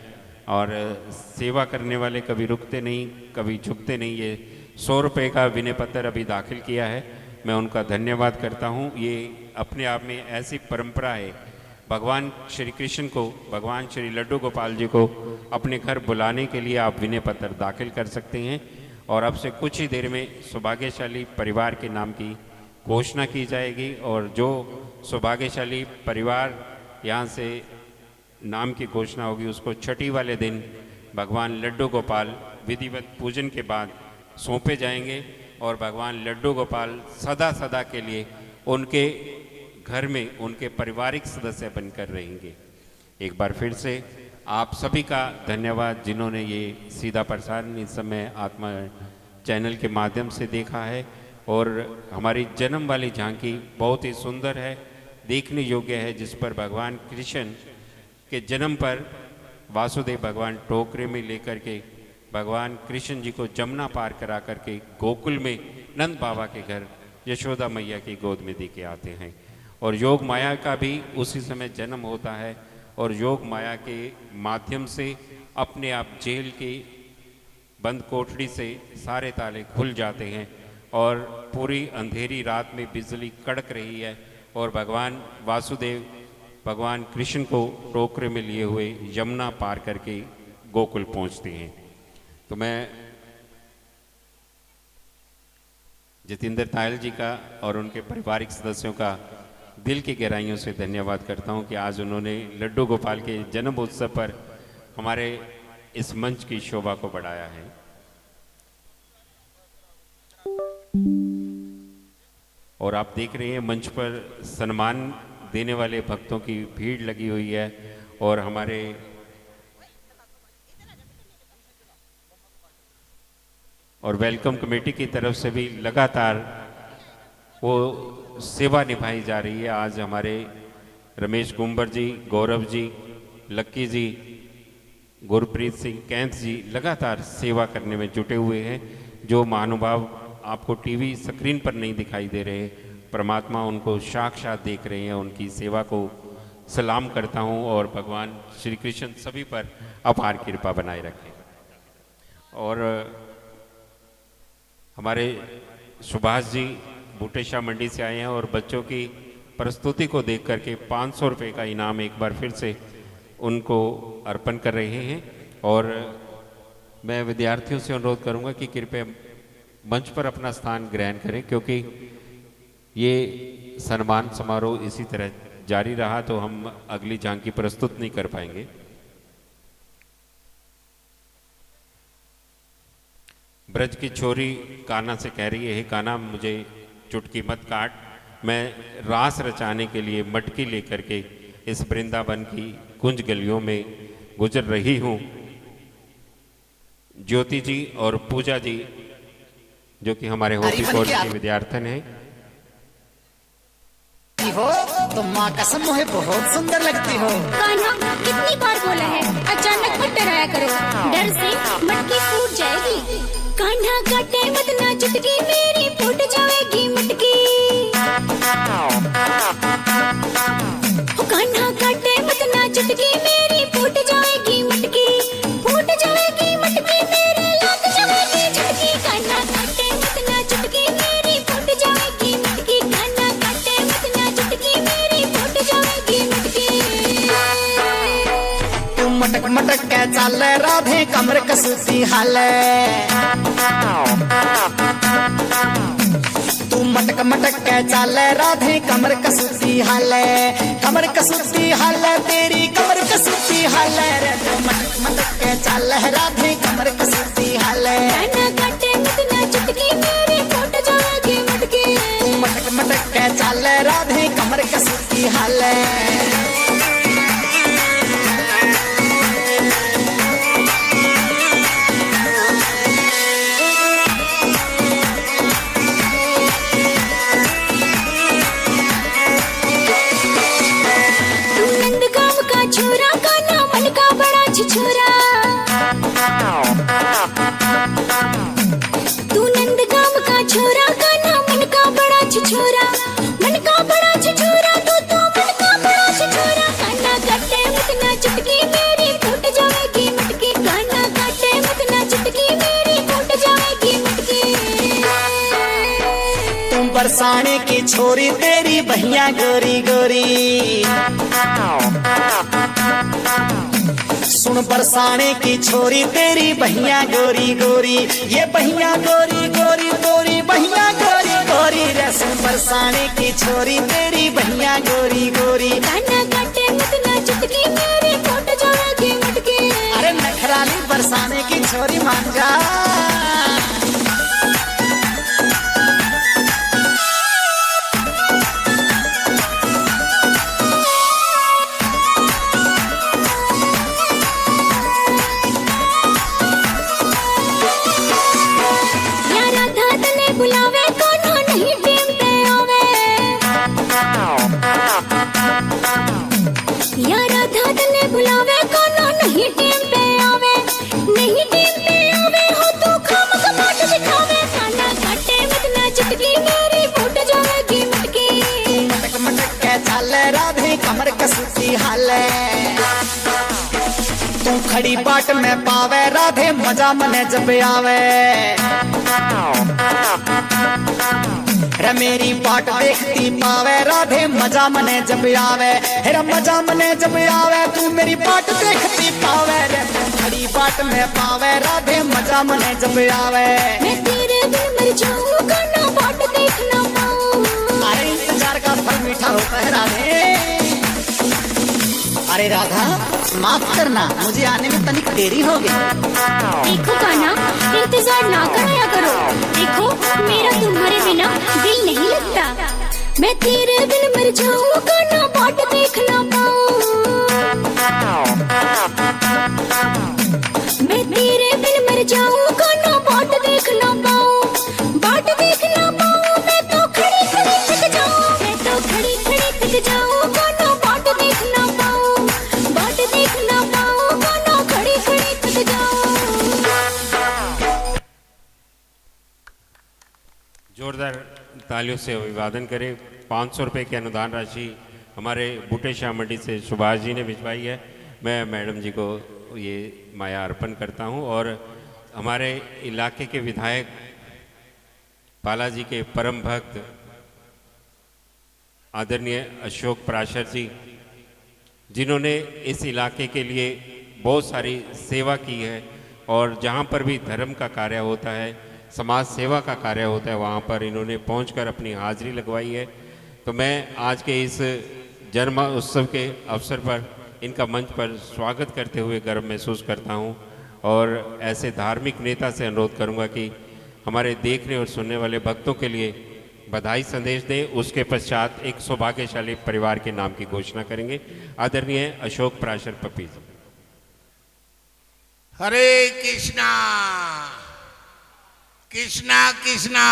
[SPEAKER 1] और सेवा करने वाले कभी रुकते नहीं, कभी झुकते नहीं। ये 100 रुपये का विनय पत्र अभी दाखिल किया है, मैं उनका धन्यवाद करता हूँ। ये अपने आप में ऐसी परंपरा है, भगवान श्री कृष्ण को, भगवान श्री लड्डू गोपाल जी को अपने घर बुलाने के लिए आप विनय पत्र दाखिल कर सकते हैं। और अब से कुछ ही देर में सौभाग्यशाली परिवार के नाम की घोषणा की जाएगी और जो सौभाग्यशाली परिवार यहाँ से नाम की घोषणा होगी उसको छठी वाले दिन भगवान लड्डू गोपाल विधिवत पूजन के बाद सौंपे जाएंगे और भगवान लड्डू गोपाल सदा सदा के लिए उनके घर में उनके पारिवारिक सदस्य बनकर रहेंगे। एक बार फिर से आप सभी का धन्यवाद जिन्होंने ये सीधा प्रसारण इस समय आत्मा चैनल के माध्यम से देखा है। और हमारी जन्म वाली झांकी बहुत ही सुंदर है, देखने योग्य है, जिस पर भगवान कृष्ण के जन्म पर वासुदेव भगवान टोकरे में लेकर के भगवान कृष्ण जी को जमुना पार करा करके गोकुल में नंद बाबा के घर यशोदा मैया की गोद में दे के आते हैं। और योग माया का भी उसी समय जन्म होता है और योग माया के माध्यम से अपने आप जेल की बंद कोठरी से सारे ताले खुल जाते हैं और पूरी अंधेरी रात में बिजली कड़क रही है और भगवान वासुदेव भगवान कृष्ण को टोकरे में लिए हुए यमुना पार करके गोकुल पहुंचते हैं। तो मैं जितेंद्र तायल जी का और उनके पारिवारिक सदस्यों का दिल की गहराइयों से धन्यवाद करता हूं कि आज उन्होंने लड्डू गोपाल के जन्म उत्सव पर हमारे इस मंच की शोभा को बढ़ाया है। और आप देख रहे हैं मंच पर सम्मान देने वाले भक्तों की भीड़ लगी हुई है और हमारे और वेलकम कमेटी की तरफ से भी लगातार वो सेवा निभाई जा रही है। आज हमारे रमेश गुंबर जी, गौरव जी, लक्की जी, गुरप्रीत सिंह कैंथ जी लगातार सेवा करने में जुटे हुए हैं। जो महानुभाव आपको टीवी स्क्रीन पर नहीं दिखाई दे रहे, परमात्मा उनको साक्षात देख रहे हैं। उनकी सेवा को सलाम करता हूं और भगवान श्री कृष्ण सभी पर अपार कृपा बनाए रखें। और हमारे सुभाष जी बूटेशाह मंडी से आए हैं और बच्चों की प्रस्तुति को देख करके 500 रुपये का इनाम एक बार फिर से उनको अर्पण कर रहे हैं। और मैं विद्यार्थियों से अनुरोध करूंगा कि कृपया मंच पर अपना स्थान ग्रहण करें, क्योंकि ये सम्मान समारोह इसी तरह जारी रहा तो हम अगली झांकी प्रस्तुत नहीं कर पाएंगे। ब्रज की छोरी कान्हा से कह रही है, कान्हा मुझे चुटकी मत काट, मैं रास रचाने के लिए मटकी लेकर के इस वृंदावन की कुंज गलियों में गुजर रही हूँ। ज्योति जी और पूजा जी जो कि हमारे हॉबी कोर्स के विद्यार्थी हैं,
[SPEAKER 5] हो तुम माँ कसम मुझे बहुत सुंदर लगती हो।
[SPEAKER 6] कान्हा कितनी बार बोला है अचानक मत डराया करो, डर से मटकी फूट जाएगी। कान्हा काटे मत ना चुटकी मेरी फूट जाएगी मटकी। कान्हा काटे मत ना चुटकी मेरी फूट जाएगी मटकी। फूट जाएगी मटकी मेरी लग जाएगी झटकी। कान्हा काटे मत ना चुटकी मेरी फूट जाएगी मटकी। कान्हा काटे मत ना चुटकी मेरी फूट जाएगी मटकी।
[SPEAKER 5] तू मटक मटक के चाल राधे कमर कसूती हाले। तू मटक मटक के चाल राधे कमर कसूती हाले। कमर कसूती हाले तेरी कमर कसूती हाले रे। तू मटक मटक के चाल राधे कमर कसूती हाले। चाले राधे कमर कसूती हाले
[SPEAKER 6] तू नंदगांव का छोरा कान्हा मन का बड़ा छिछोरा तू नंदगांव का छोरा कान्हा मन का बड़ा छिछोरा मन का बड़ा छिछोरा तू तो मन का बड़ा छिछोरा कान्हा काटे मत ना चुटकी मेरी फूट जाएगी मटकी कान्हा काटे मत ना चुटकी मेरी फूट जाएगी मटकी
[SPEAKER 5] तुम बरसाने की छोरी तेरी बहिया गोरी गोरी सुन बरसाने की छोरी तेरी बहिया गोरी गोरी ये बहिया गोरी गोरी गोरी बहिया गोरी गोरी रे सुन बरसाने की छोरी तेरी बहिया गोरी गोरी
[SPEAKER 6] कान्हा काटे मत ना चुटकी मेरी फूट जाएगी मटकी
[SPEAKER 5] अरे नखराली बरसाने की छोरी मान जा
[SPEAKER 6] या राधा तने बुलावे कान्हा नहीं टीम पे आवे या राधा तने बुलावे कान्हा नहीं टीम पे आवे नहीं टीम पे आवे हो तू खाम कमाट दिखावे कान्हा काटे मत ना चुटकी मेरी फूट जाएगी मटकी
[SPEAKER 5] मटक मटक के चाले राधे कमर कसूती हाले तू खड़ी बाट में पावे राधे मजा मने जब आवे रे मेरी बाट देखती पावे राधे मजा मने जब आवे रे मजा मने जब आवे तू मेरी बाट देखती पावे रे तू खड़ी बाट में पावे राधे मजा मने जब आवे
[SPEAKER 6] मैं तेरे बिन मर जाऊं कान्हा बाट देख ना पाऊं
[SPEAKER 5] अरे इंतजार का फल मीठा होता है राधे अरे राधा माफ करना मुझे आने में तनिक देरी हो गई
[SPEAKER 6] देखो कान्हा इंतजार ना कराया करो देखो मेरा तुम्हारे बिना दिल नहीं लगता मैं तेरे बिन मर जाऊं कान्हा बाट देख ना पाऊं मैं तेरे बिन मर जाऊं कान्हा बाट देख ना पाऊं बाट देख ना पाऊं मैं तो खड़ी खड़ी थक जाऊं मैं तो खड़ी खड़ी थक जाऊं कान्हा बाट देख ना पाऊं बाट देख ना पाऊं कान्हा खड़ी खड़ी थक जाऊं
[SPEAKER 1] जोरदार तालियों से अभिवादन करें। 500 रुपये की अनुदान राशि हमारे बूटे शाह मंडी से सुभाष जी ने भिजवाई है। मैं मैडम जी को ये माया अर्पण करता हूँ और हमारे इलाके के विधायक बालाजी के परम भक्त आदरणीय अशोक प्राशर जी जिन्होंने इस इलाके के लिए बहुत सारी सेवा की है और जहाँ पर भी धर्म का कार्य होता है समाज सेवा का कार्य होता है वहाँ पर इन्होंने पहुंचकर अपनी हाजिरी लगवाई है। तो मैं आज के इस जन्म उत्सव के अवसर पर इनका मंच पर स्वागत करते हुए गर्व महसूस करता हूँ और ऐसे धार्मिक नेता से अनुरोध करूँगा कि हमारे देखने और सुनने वाले भक्तों के लिए बधाई संदेश दें। उसके पश्चात एक सौभाग्यशाली परिवार के नाम की घोषणा करेंगे। आदरणीय अशोक प्राशर पप्पी जी।
[SPEAKER 7] हरे कृष्णा कृष्णा कृष्णा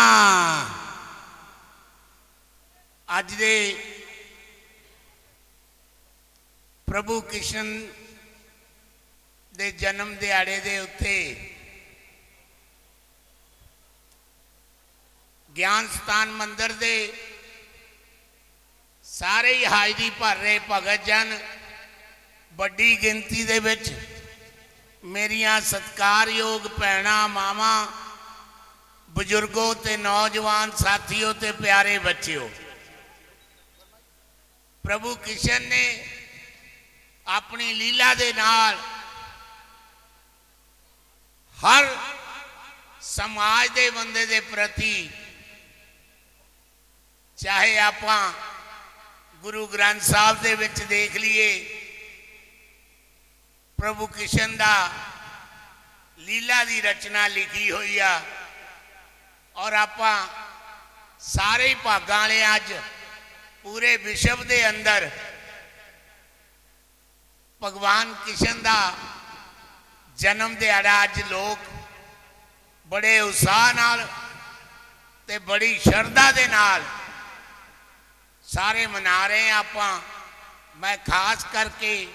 [SPEAKER 7] अज दे प्रभु कृष्ण दे जन्म दिहाड़े दे उत्ते ज्ञान स्थान मंदिर दे सारे ही हाजरी भर रहे भगत जन बड़ी गिनती दे विच मेरिया सत्कारयोग भैणां मावां बुजुर्गों ते नौजवान साथियों ते प्यारे बच्चों प्रभु कृष्ण ने अपनी लीला दे नाल हर समाज दे बंदे दे प्रति चाहे आपां गुरु ग्रंथ साहब दे विच देख लीए प्रभु कृष्ण दा लीला दी रचना लिखी हुई आ और आपां सारे भागां वाले अज पूरे विश्व के अंदर भगवान कृष्ण का जन्म दिहाड़ा अज लोग बड़े उत्साह नाल ते बड़ी श्रद्धा दे नाल सारे मना रहे हैं। आपां मैं खास करके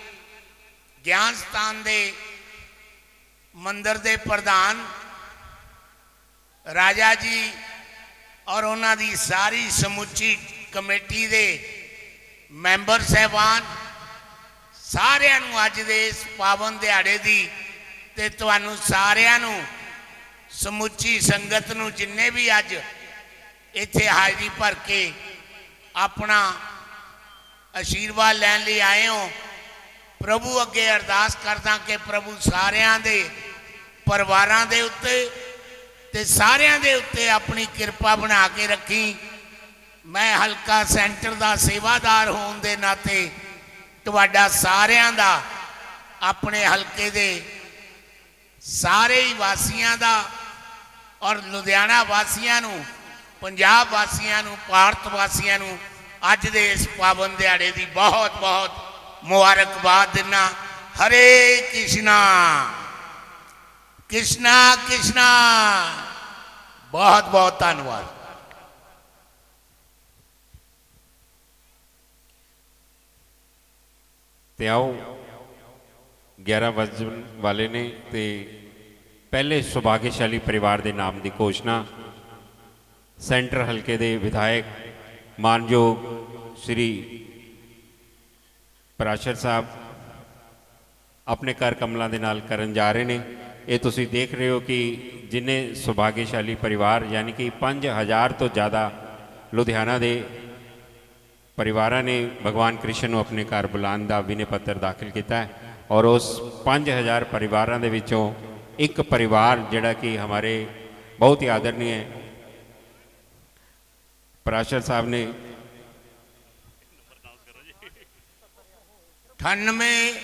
[SPEAKER 7] ज्ञान स्थान दे मंदिर दे प्रधान राजा जी और उन्हां दी सारी समुची कमेटी दे मैंबर साहबान सारिਆਂ ਨੂੰ अज दे इस पावन दिहाड़े दी ते तुहानू सारिਆਂ ਨੂੰ समुची संगत नू जिन्ने भी अज इत्थे हाजरी भर के अपना आशीर्वाद लैन लई आए हो, प्रभु अगे अरदास करदा कि प्रभु सारिਆਂ दे परिवारां दे उत्ते ते सारिਆਂ दे उत्ते अपनी कृपा बना के रखी। मैं हल्का सेंटर का सेवादार होने के नाते तुहाडा सारिਆਂ दा अपने हल्के दे सारे ही वासियों का और लुधियाना वासियों नू, पंजाब वासियों नू, भारत वासियों नू अज दे इस पावन दिहाड़े की बहुत बहुत मुबारकबाद देना। हरे कृष्णा कृष्णा कृष्णा। बहुत बहुत धन्यवाद।
[SPEAKER 1] ते आओ 11 वजन वाले ने ते पहले सुभाग्यशाली परिवार के नाम की घोषणा सेंटर हल्के दे विधायक मानयोग श्री पराशर साहब अपने कर कमलों के नाल करन जा रहे हैं। ये तुसी देख रहे हो कि जिन्हें सुभाग्यशाली परिवार यानी कि 5000 तो ज़्यादा लुधियाना दे परिवार ने भगवान कृष्ण को अपने घर बुलाने का विनय पत्र दाखिल किया है और उस 5000 परिवारों के विचों एक परिवार जिहड़ा कि हमारे बहुत ही आदरणीय पराशर साहब ने
[SPEAKER 7] 98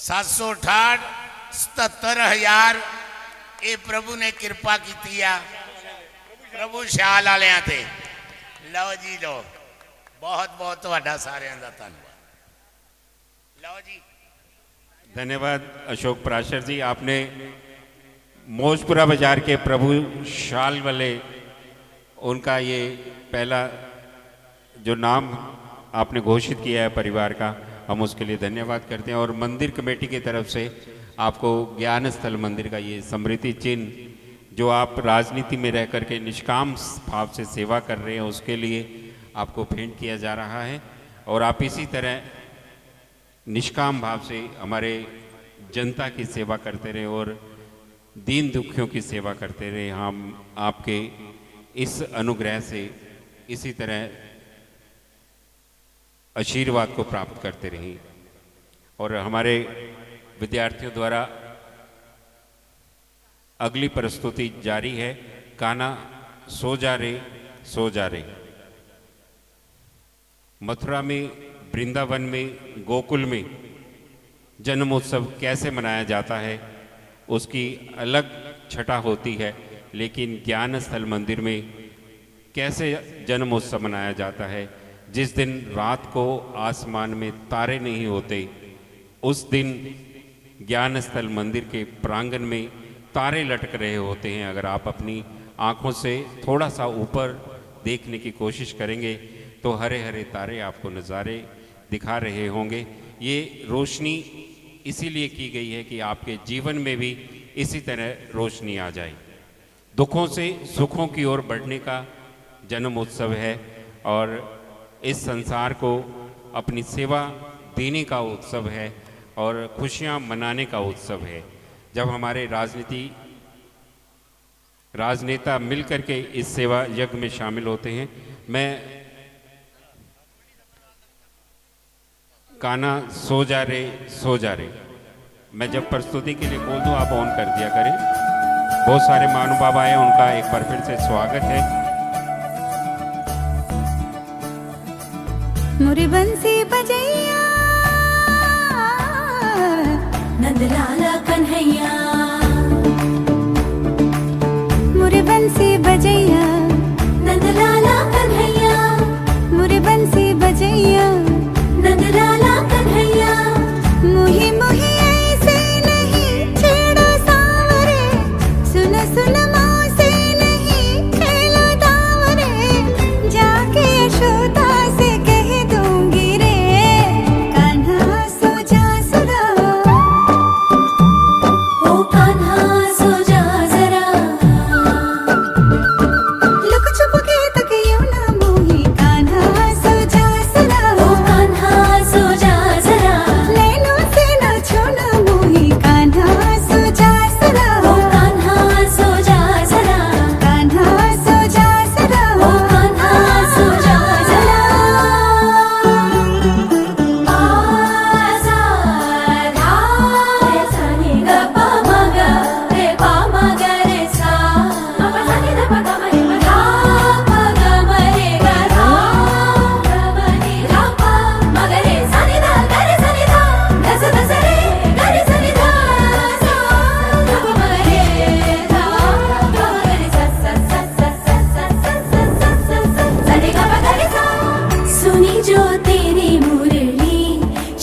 [SPEAKER 7] 768 ये प्रभु ने कृपा की प्रभु शाल वालियां ते। लो जी लो, बहुत बहुत तुहाडा सारियां दा धन्यवाद। लो जी
[SPEAKER 1] धन्यवाद अशोक पराशर जी। आपने मौजपुरा बाजार के प्रभु शाल वाले उनका ये पहला जो नाम आपने घोषित किया है परिवार का, हम उसके लिए धन्यवाद करते हैं। और मंदिर कमेटी की तरफ से आपको ज्ञान स्थल मंदिर का ये स्मृति चिन्ह जो आप राजनीति में रह करके निष्काम भाव से सेवा कर रहे हैं उसके लिए आपको भेंट किया जा रहा है। और आप इसी तरह निष्काम भाव से हमारे जनता की सेवा करते रहे और दीन दुखियों की सेवा करते रहे। हम आपके इस अनुग्रह से इसी तरह आशीर्वाद को प्राप्त करते रहें। और हमारे विद्यार्थियों द्वारा अगली प्रस्तुति जारी है। कान्हा सो जा रे सो जा रे। मथुरा में, वृंदावन में, गोकुल में जन्मोत्सव कैसे मनाया जाता है उसकी अलग छटा होती है, लेकिन ज्ञान स्थल मंदिर में कैसे जन्मोत्सव मनाया जाता है। जिस दिन रात को आसमान में तारे नहीं होते उस दिन ज्ञान स्थल मंदिर के प्रांगण में तारे लटक रहे होते हैं। अगर आप अपनी आँखों से थोड़ा सा ऊपर देखने की कोशिश करेंगे तो हरे हरे तारे आपको नज़ारे दिखा रहे होंगे। ये रोशनी इसीलिए की गई है कि आपके जीवन में भी इसी तरह रोशनी आ जाए। दुखों से सुखों की ओर बढ़ने का जन्म उत्सव है और इस संसार को अपनी सेवा देने का उत्सव है और खुशियां मनाने का उत्सव है। जब हमारे राजनेता मिलकर के इस सेवा यज्ञ में शामिल होते हैं। मैं कान्हा सो जा रे सो जा रे, मैं जब प्रस्तुति के लिए बोल दूं आप ऑन कर दिया करें। बहुत सारे महानुभाव आए, उनका एक बार फिर से स्वागत है।
[SPEAKER 6] मुरी बंसी बजैया नंदलाला कन्हैया, मुरी बंसी बजैया नंदलाला कन्हैया, मुरी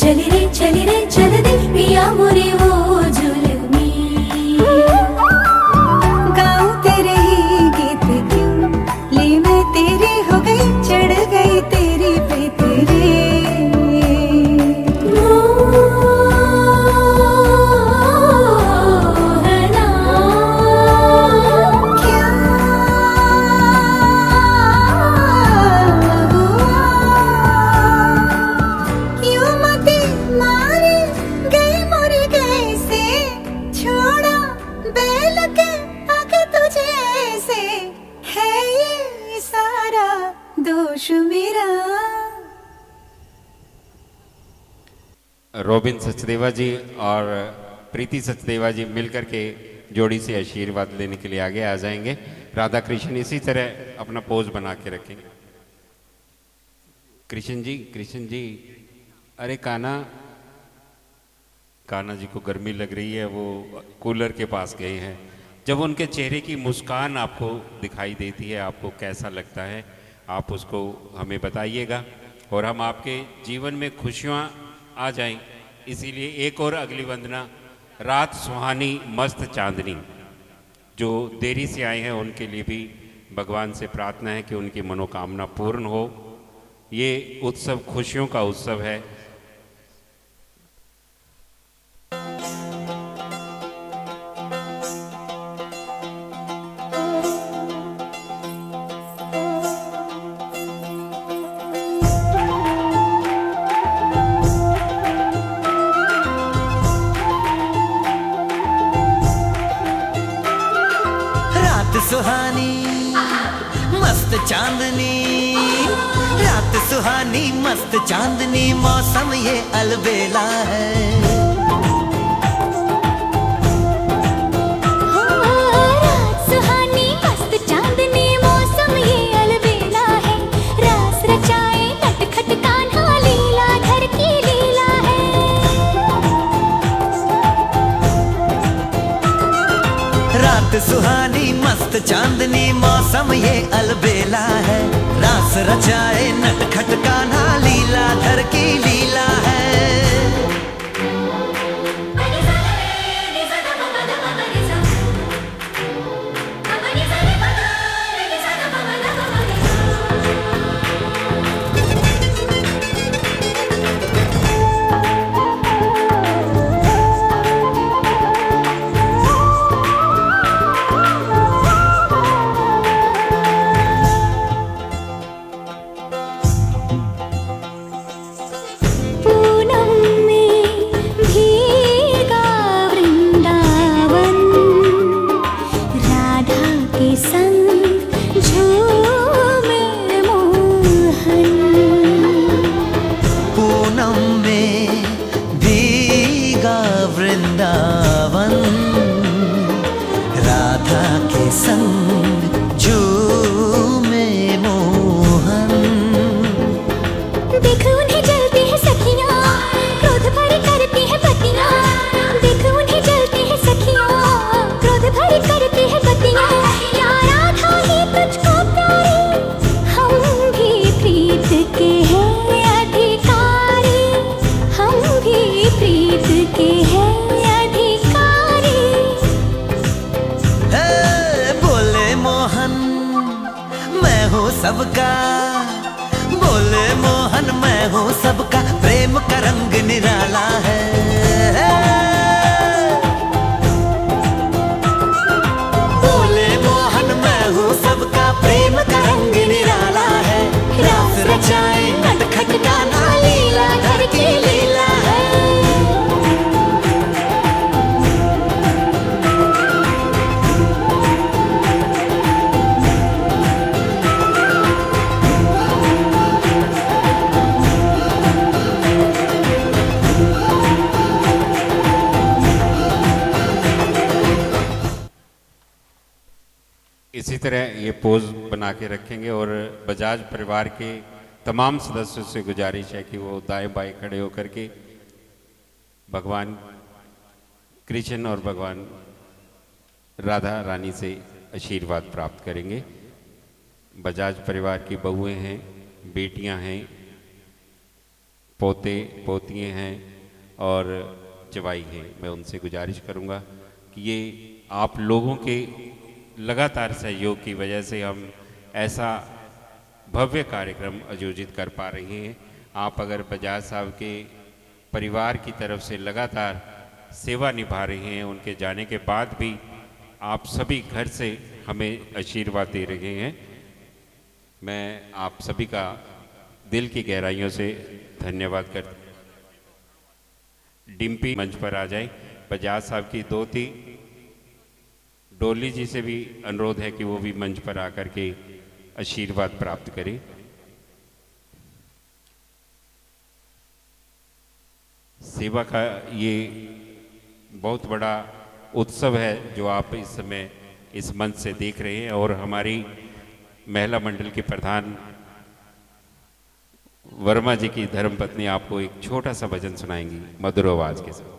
[SPEAKER 6] चली रे चल दे पिया मोरे वो जुलमी गाऊं तेरे ही गीत क्यों ले मैं तेरी हो गई चढ़ गई तेरी पे तेरे
[SPEAKER 1] रोबिन सचदेवा जी और प्रीति सचदेवा जी मिलकर के जोड़ी से आशीर्वाद लेने के लिए आगे आ जाएंगे। राधा कृष्ण इसी तरह अपना पोज बना के रखेंगे। कृष्ण जी, अरे कान्हा जी को गर्मी लग रही है, वो कूलर के पास गए हैं। जब उनके चेहरे की मुस्कान आपको दिखाई देती है, आपको कैसा लगता है, आप उसको हमें बताइएगा और हम आपके जीवन में खुशियाँ आ जाएं। इसीलिए एक और अगली वंदना, रात सुहानी मस्त चांदनी। जो देरी से आए हैं उनके लिए भी भगवान से प्रार्थना है कि उनकी मनोकामना पूर्ण हो। ये उत्सव खुशियों का उत्सव है।
[SPEAKER 8] सुहानी मस्त चांदनी, रात सुहानी मस्त चांदनी, मौसम ये अलबेला है।
[SPEAKER 6] रात सुहानी मस्त चांदनी, मौसम ये अलबेला है। रास रचाए नटखट कान्हा, लीला धर की लीला है।
[SPEAKER 8] रात सुहानी मस्त चांदनी, मौसम ये अलबेला है। रास रचाए नटखट कान्हा, लीला धर की लीला है। सबका बोले मोहन, मैं हूँ सबका, प्रेम का रंग निराला है। बोले मोहन, मैं हूँ सबका, प्रेम का रंग निराला है। रास रचाए नटखट कान्हा, लीला धर की लीला है।
[SPEAKER 1] इसी तरह ये पोज बना के रखेंगे और बजाज परिवार के तमाम सदस्यों से गुजारिश है कि वो दाएं बाएं खड़े होकर के भगवान कृष्ण और भगवान राधा रानी से आशीर्वाद प्राप्त करेंगे। बजाज परिवार की बहुएं हैं, बेटियां हैं, पोते पोतियाँ हैं और जवाई हैं, मैं उनसे गुजारिश करूंगा कि ये आप लोगों के लगातार सहयोग की वजह से हम ऐसा भव्य कार्यक्रम आयोजित कर पा रहे हैं। आप अगर बजाज साहब के परिवार की तरफ से लगातार सेवा निभा रहे हैं, उनके जाने के बाद भी आप सभी घर से हमें आशीर्वाद दे रहे हैं, मैं आप सभी का दिल की गहराइयों से धन्यवाद करता हूं। डिम्पी मंच पर आ जाए। बजाज साहब की दोती डोली जी से भी अनुरोध है कि वो भी मंच पर आकर के आशीर्वाद प्राप्त करें। सेवा का ये बहुत बड़ा उत्सव है जो आप इस समय इस मंच से देख रहे हैं, और हमारी महिला मंडल के प्रधान वर्मा जी की धर्मपत्नी आपको एक छोटा सा भजन सुनाएंगी मधुर आवाज के साथ।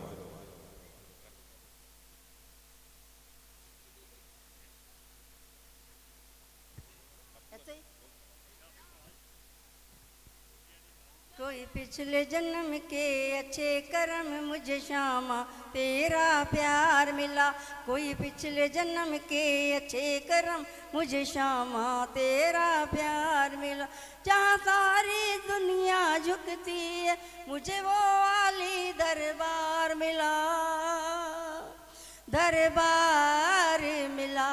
[SPEAKER 9] कोई पिछले जन्म के अच्छे कर्म मुझे श्यामा तेरा प्यार मिला, कोई पिछले जन्म के अच्छे कर्म मुझे श्यामा तेरा प्यार मिला। जहाँ सारी दुनिया झुकती है मुझे वो वाली दरबार मिला, दरबार मिला।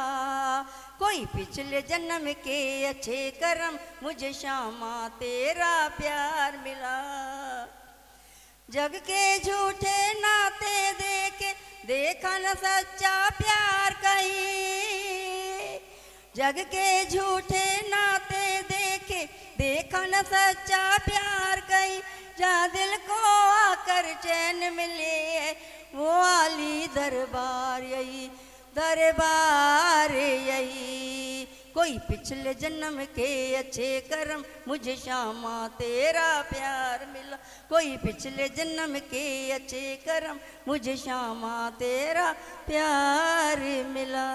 [SPEAKER 9] कोई पिछले जन्म के अच्छे कर्म मुझे श्यामा तेरा प्यार मिला। जग के झूठे नाते देखे देखा न सच्चा प्यार कहीं, जग के झूठे नाते देखे देखा न सच्चा प्यार कहीं। जहाँ दिल को आकर चैन मिले वो वाली दरबार यही, दरबार यही। कोई पिछले जन्म के अच्छे कर्म मुझे श्यामा तेरा प्यार मिला, कोई पिछले जन्म के अच्छे कर्म मुझे श्यामा तेरा प्यार मिला।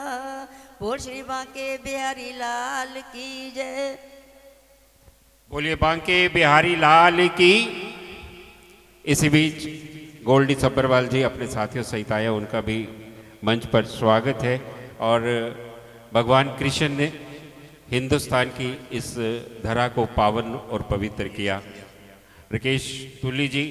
[SPEAKER 9] बोल श्री बांके बिहारी लाल की जय।
[SPEAKER 1] बोलिए बांके बिहारी लाल की। इसी बीच गोल्डी सब्बरवाल जी अपने साथियों सहित आए, उनका भी मंच पर स्वागत है। और भगवान कृष्ण ने हिंदुस्तान की इस धरा को पावन और पवित्र किया। राकेश तुली जी,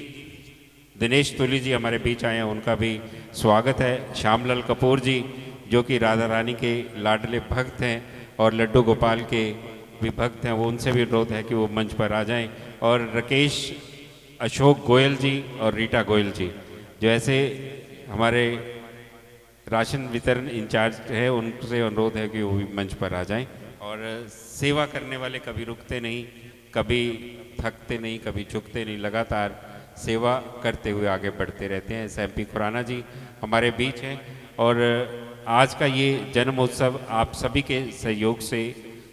[SPEAKER 1] दिनेश तुली जी हमारे बीच आए हैं, उनका भी स्वागत है। श्यामलाल कपूर जी जो कि राधा रानी के लाडले भक्त हैं और लड्डू गोपाल के भी भक्त हैं, वो उनसे भी अनुरोध है कि वो मंच पर आ जाएं। और राकेश अशोक गोयल जी और रीटा गोयल जी जो ऐसे हमारे राशन वितरण इंचार्ज है, उनसे अनुरोध है कि वो भी मंच पर आ जाएं। और सेवा करने वाले कभी रुकते नहीं, कभी थकते नहीं, कभी झुकते नहीं, लगातार सेवा करते हुए आगे बढ़ते रहते हैं। SMP खुराना जी हमारे बीच हैं और आज का ये जन्मोत्सव आप सभी के सहयोग से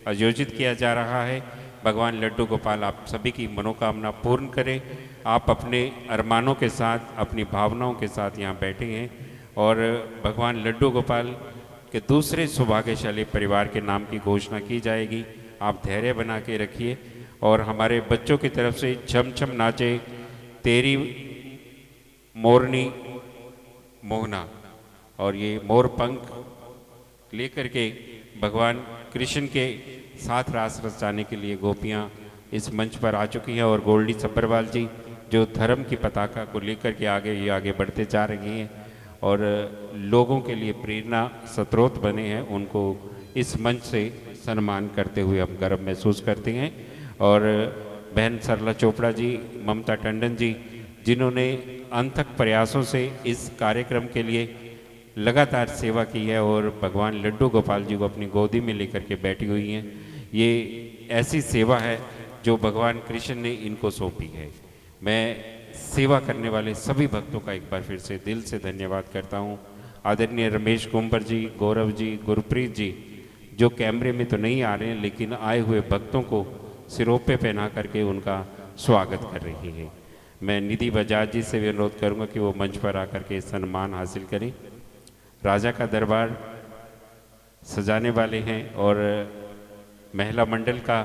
[SPEAKER 1] आयोजित किया जा रहा है। भगवान लड्डू गोपाल आप सभी की मनोकामना पूर्ण करें। आप अपने अरमानों के साथ, अपनी भावनाओं के साथ यहाँ बैठे हैं और भगवान लड्डू गोपाल के दूसरे सौभाग्यशाली परिवार के नाम की घोषणा की जाएगी। आप धैर्य बना के रखिए और हमारे बच्चों की तरफ से छम छम नाचे तेरी मोरनी मोहना, और ये मोर पंख लेकर के भगवान कृष्ण के साथ रास रचाने के लिए गोपियाँ इस मंच पर आ चुकी हैं। और गोल्डी सब्बरवाल जी जो धर्म की पताका को लेकर के आगे बढ़ते जा रही हैं और लोगों के लिए प्रेरणा स्रोत बने हैं, उनको इस मंच से सम्मान करते हुए हम गर्व महसूस करते हैं। और बहन सरला चोपड़ा जी, ममता टंडन जी जिन्होंने अनथक प्रयासों से इस कार्यक्रम के लिए लगातार सेवा की है और भगवान लड्डू गोपाल जी को अपनी गोदी में लेकर के बैठी हुई हैं। ये ऐसी सेवा है जो भगवान कृष्ण ने इनको सौंपी है। मैं सेवा करने वाले सभी भक्तों का एक बार फिर से दिल से धन्यवाद करता हूँ। आदरणीय रमेश कुंबर जी, गौरव जी, गुरप्रीत जी जो कैमरे में तो नहीं आ रहे हैं लेकिन आए हुए भक्तों को सिरों पे पहना करके उनका स्वागत कर रही हैं। मैं निधि बजाज जी से भी अनुरोध करूँगा कि वो मंच पर आकर के सम्मान हासिल करें। राजा का दरबार सजाने वाले हैं और महिला मंडल का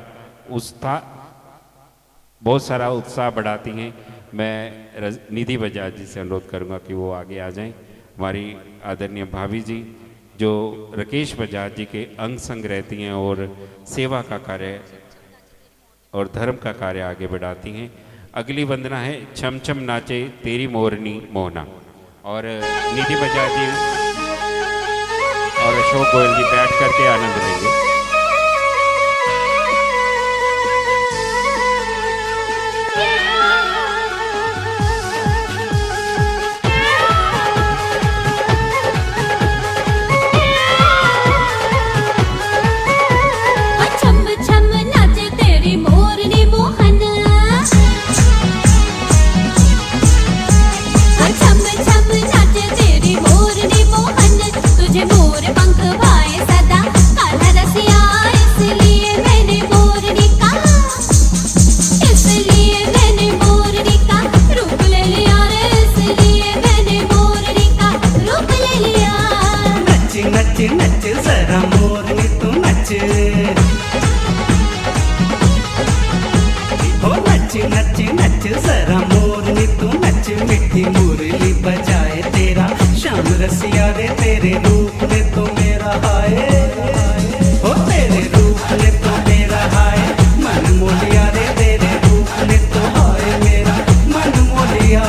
[SPEAKER 1] बहुत सारा उत्साह बढ़ाती हैं मैं निधि बजाज जी से अनुरोध करूंगा कि वो आगे आ जाएं। हमारी आदरणीय भाभी जी जो राकेश बजाज जी के अंग संग रहती हैं और सेवा का कार्य और धर्म का कार्य आगे बढ़ाती हैं। अगली वंदना है छम छम नाचे तेरी मोरनी मोहना, और निधि बजाज जी और अशोक गोयल जी बैठ करके आनंद लेंगे।
[SPEAKER 6] छम छम नाचे तेरी मोरनी मोहन, छम छम नाचे तेरी मोरनी मोहन, तुझे मोर पंख भाए सदा कान्हा रसिया, इसलिए मैंने मोरनी का, इसलिए मैंने मोरनी का रूप ले लिया रे, इसलिए मैंने मोरनी का रूप ले लिया।
[SPEAKER 2] नच नच नच जरा मोरनी तू नच, हो नच नच नच जरा मोरनी तू नच, मिठी मुरली बजाए तेरा श्याम रसिया रे, तेरे रूप ने तो मेरा हाय, हो तेरे रूप ने तो मेरा हाय मन मोलिया रे, तेरे रूप ने तो हाय मेरा मन मोलिया।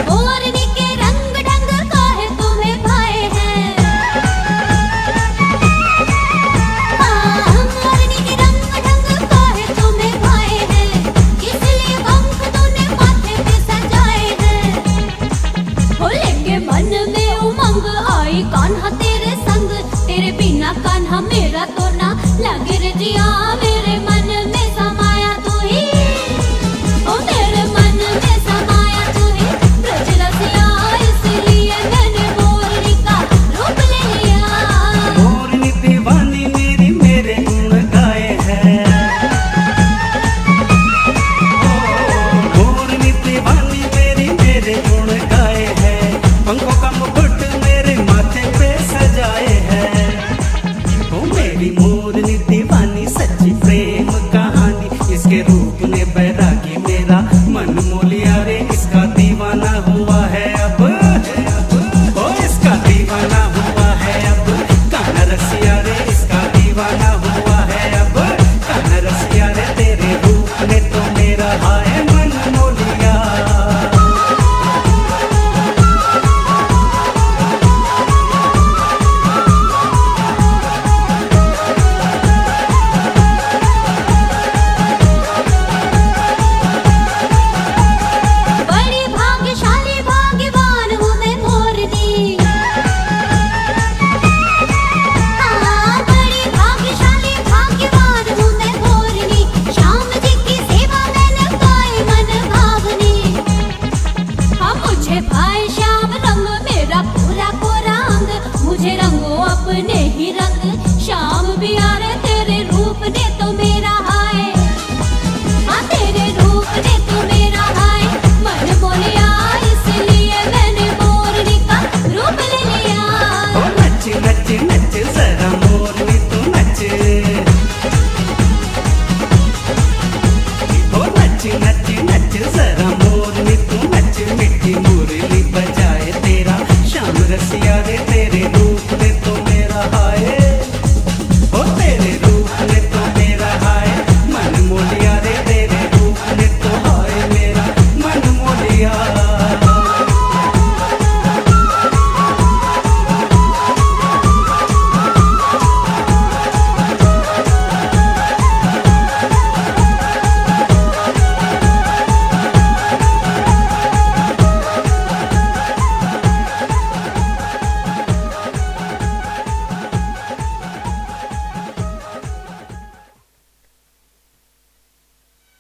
[SPEAKER 6] मोरनी के रंग ढंग काहे तुम्हें भाए हैं, हाँ मोरनी के रंग ढंग काहे तुम्हें भाए हैं, इसलिए पंख तूने माथे पे सजाए हैं। हो लेके मन में उमंग आई कान्हा तेरे संग, तेरे बिना कान्हा मेरा तो ना लगे रे जिया, मेरे मन में समाया तू ही, ओ मेरे मन में समाया तू ही ब्रज रसिया, इसलिए मैंने मोरनी का रूप ले लिया।
[SPEAKER 2] मोरनी दीवानी मेरी मेरे गुण गाए है, मोरनी दीवानी मेरी मेरे गुण गाए है, पंखों का मुकुट मेरे माथे पे सजाए है, ओ मेरी मोरनी दीवानी सच्ची प्रेम कहानी, इसके रूप ने बैरागी मेरा मन मोलिया रे, इसका दीवाना हुआ है अब, ओ इसका दीवाना हुआ है अब कान्हा रसिया रे, इसका दीवाना हुआ है अब कान्हा रसिया रे, तेरे रूप ने तो मेरा हाय मन मोलिया।
[SPEAKER 6] बड़ी भाग्यशाली भाग्यवान हूँ मैं मोरनी, हाँ बड़ी भाग्यशाली भाग्यवान हूँ मैं मोरनी, श्याम जी की सेवा मैंने पाई मन भावनी। हाँ मुझे भाई श्याम रंग मेरा पूरा कोरा अंग, मुझे रंगो अपने ही रंग, श्याम भी आ रे तेरे रूप ने तो मेरा हाय, हाँ तेरे रूप ने तो मेरा हाय मन बोलिया, इसलिए मैंने मोरनी का रूप ले लिया।
[SPEAKER 2] ओ नच नच नच जरा मोरनी तू नच, ओ नच नच नच जरा मोरनी तू नच, मिठी मुरली बजाए तेरा श्याम रसिया रे, तेरे रूप ने तो मेरा हाय, ओ तेरे रूप ने तो मेरा हाय मन मोलिया रे, तेरे रूप ने तो हाय मेरा मन मोलिया।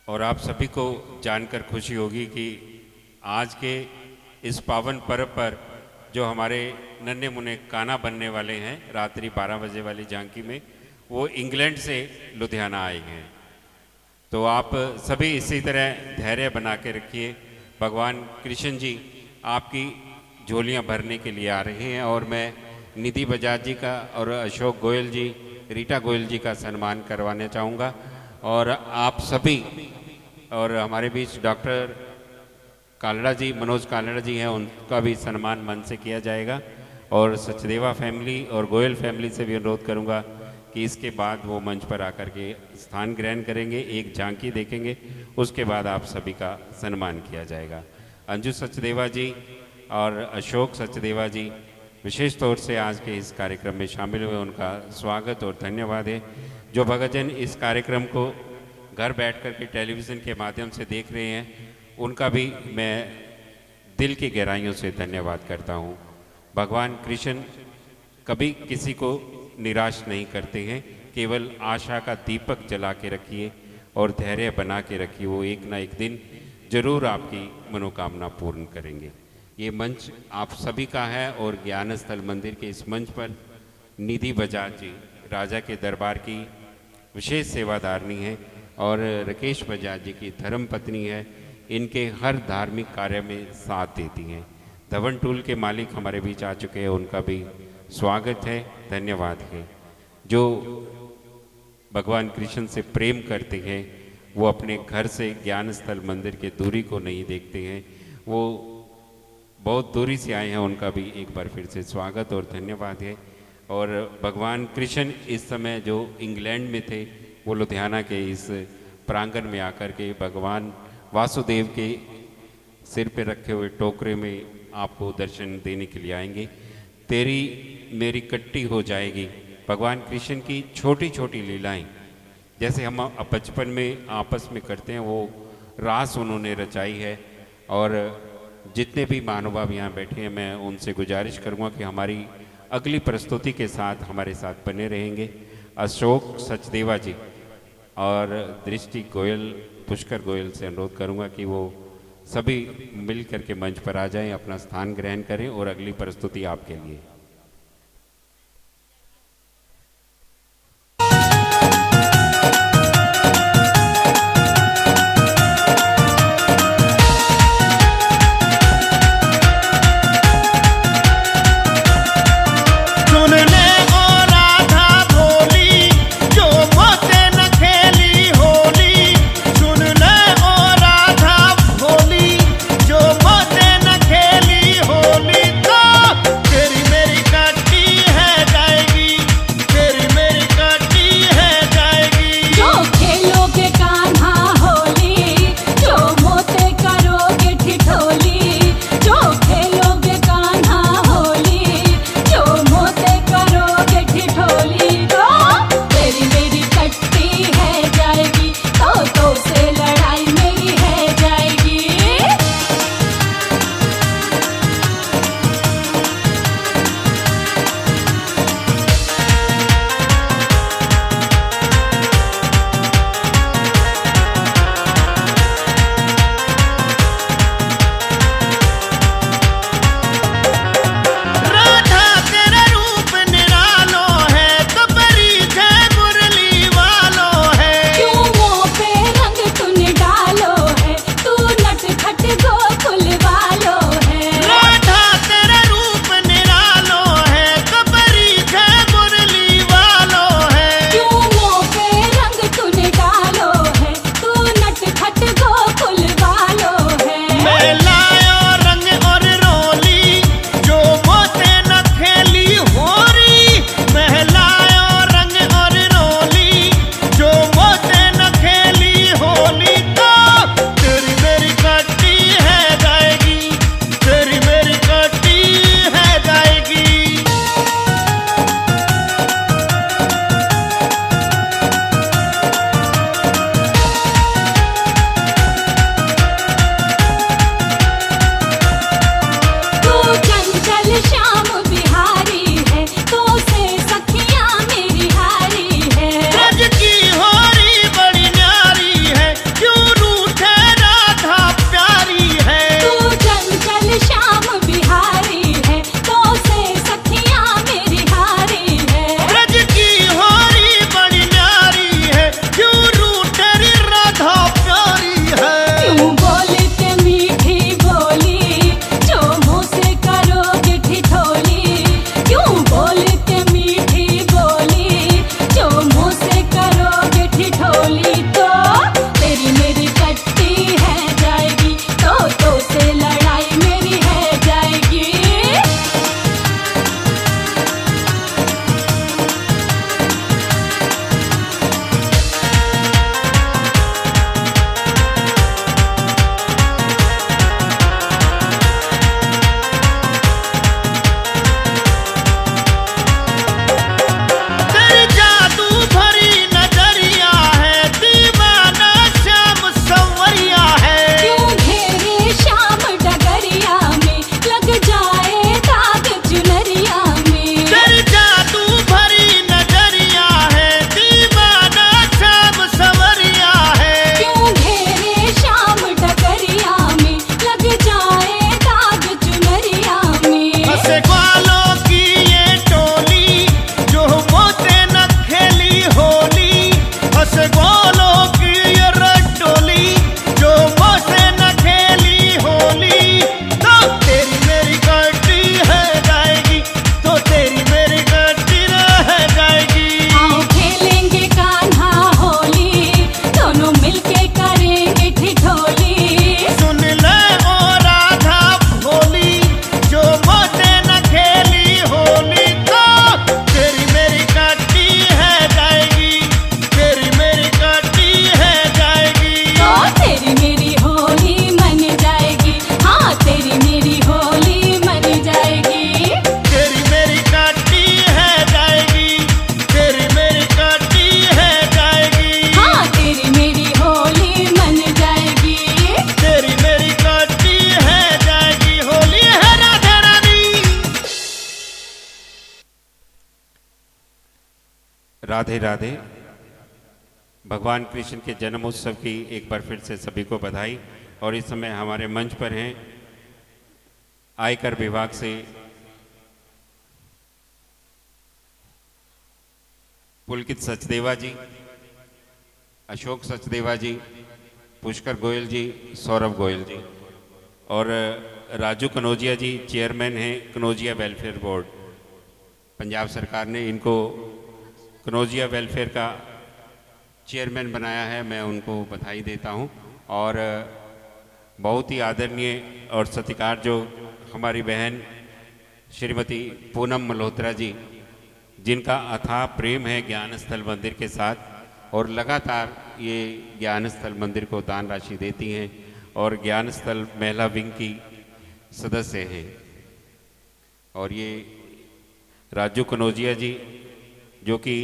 [SPEAKER 1] और आप सभी को जानकर खुशी होगी कि आज के इस पावन पर्व पर जो हमारे नन्हे मुन्ने कान्हा बनने वाले हैं रात्रि 12 बजे वाली झांकी में, वो इंग्लैंड से लुधियाना आए हैं। तो आप सभी इसी तरह धैर्य बना के रखिए। भगवान कृष्ण जी आपकी झोलियां भरने के लिए आ रहे हैं और मैं निधि बजाज जी का और अशोक गोयल जी, रीटा गोयल जी का सम्मान करवाना चाहूँगा। और आप सभी और हमारे बीच डॉक्टर कालड़ा जी, मनोज कालड़ा जी हैं, उनका भी सम्मान मन से किया जाएगा। और सचदेवा फैमिली और गोयल फैमिली से भी अनुरोध करूंगा कि इसके बाद वो मंच पर आकर के स्थान ग्रहण करेंगे, एक झांकी देखेंगे, उसके बाद आप सभी का सम्मान किया जाएगा। अंजू सचदेवा जी और अशोक सचदेवा जी विशेष तौर से आज के इस कार्यक्रम में शामिल हुए, उनका स्वागत और धन्यवाद है। जो भक्तजन इस कार्यक्रम को घर बैठ कर के टेलीविज़न के माध्यम से देख रहे हैं, उनका भी मैं दिल की गहराइयों से धन्यवाद करता हूँ। भगवान कृष्ण कभी किसी को निराश नहीं करते हैं, केवल आशा का दीपक जला के रखिए और धैर्य बना के रखिए, वो एक ना एक दिन जरूर आपकी मनोकामना पूर्ण करेंगे। ये मंच आप सभी का है और ज्ञान स्थल मंदिर के इस मंच पर निधि बजाज जी राजा के दरबार की विशेष सेवादारनी है और राकेश बजाज जी की धर्म पत्नी है। इनके हर धार्मिक कार्य में साथ देती हैं। धवन टूल के मालिक हमारे बीच आ चुके हैं, उनका भी स्वागत है, धन्यवाद है। जो भगवान कृष्ण से प्रेम करते हैं वो अपने घर से ज्ञान स्थल मंदिर के दूरी को नहीं देखते हैं, वो बहुत दूरी से आए हैं, उनका भी एक बार फिर से स्वागत और धन्यवाद है। और भगवान कृष्ण इस समय जो इंग्लैंड में थे, वो लुधियाना के इस प्रांगण में आकर के भगवान वासुदेव के सिर पे रखे हुए टोकरे में आपको दर्शन देने के लिए आएंगे। तेरी मेरी कट्टी हो जाएगी, भगवान कृष्ण की छोटी छोटी लीलाएं जैसे हम बचपन में आपस में करते हैं, वो रास उन्होंने रचाई है। और जितने भी महानुभाव यहाँ बैठे हैं, मैं उनसे गुजारिश करूँगा कि हमारी अगली प्रस्तुति के साथ हमारे साथ बने रहेंगे। अशोक सचदेवा जी और दृष्टि गोयल, पुष्कर गोयल से अनुरोध करूँगा कि वो सभी मिल करके मंच पर आ जाएं, अपना स्थान ग्रहण करें और अगली प्रस्तुति आपके लिए।
[SPEAKER 10] मेरी
[SPEAKER 1] राधे राधे। भगवान कृष्ण के जन्मोत्सव की एक बार फिर से सभी को बधाई। और इस समय हमारे मंच पर हैं आयकर विभाग से पुलकित सचदेवा जी, अशोक सचदेवा जी, पुष्कर गोयल जी, सौरभ गोयल जी और राजू कनौजिया जी चेयरमैन हैं कनौजिया वेलफेयर बोर्ड। पंजाब सरकार ने इनको कनौजिया वेलफेयर का चेयरमैन बनाया है, मैं उनको बधाई देता हूं। और बहुत ही आदरणीय और सत्कार जो हमारी बहन श्रीमती पूनम मल्होत्रा जी, जिनका अथाह प्रेम है ज्ञान स्थल मंदिर के साथ और लगातार ये ज्ञान स्थल मंदिर को दान राशि देती हैं और ज्ञान स्थल महिला विंग की सदस्य हैं। और ये राजू कनौजिया जी जो कि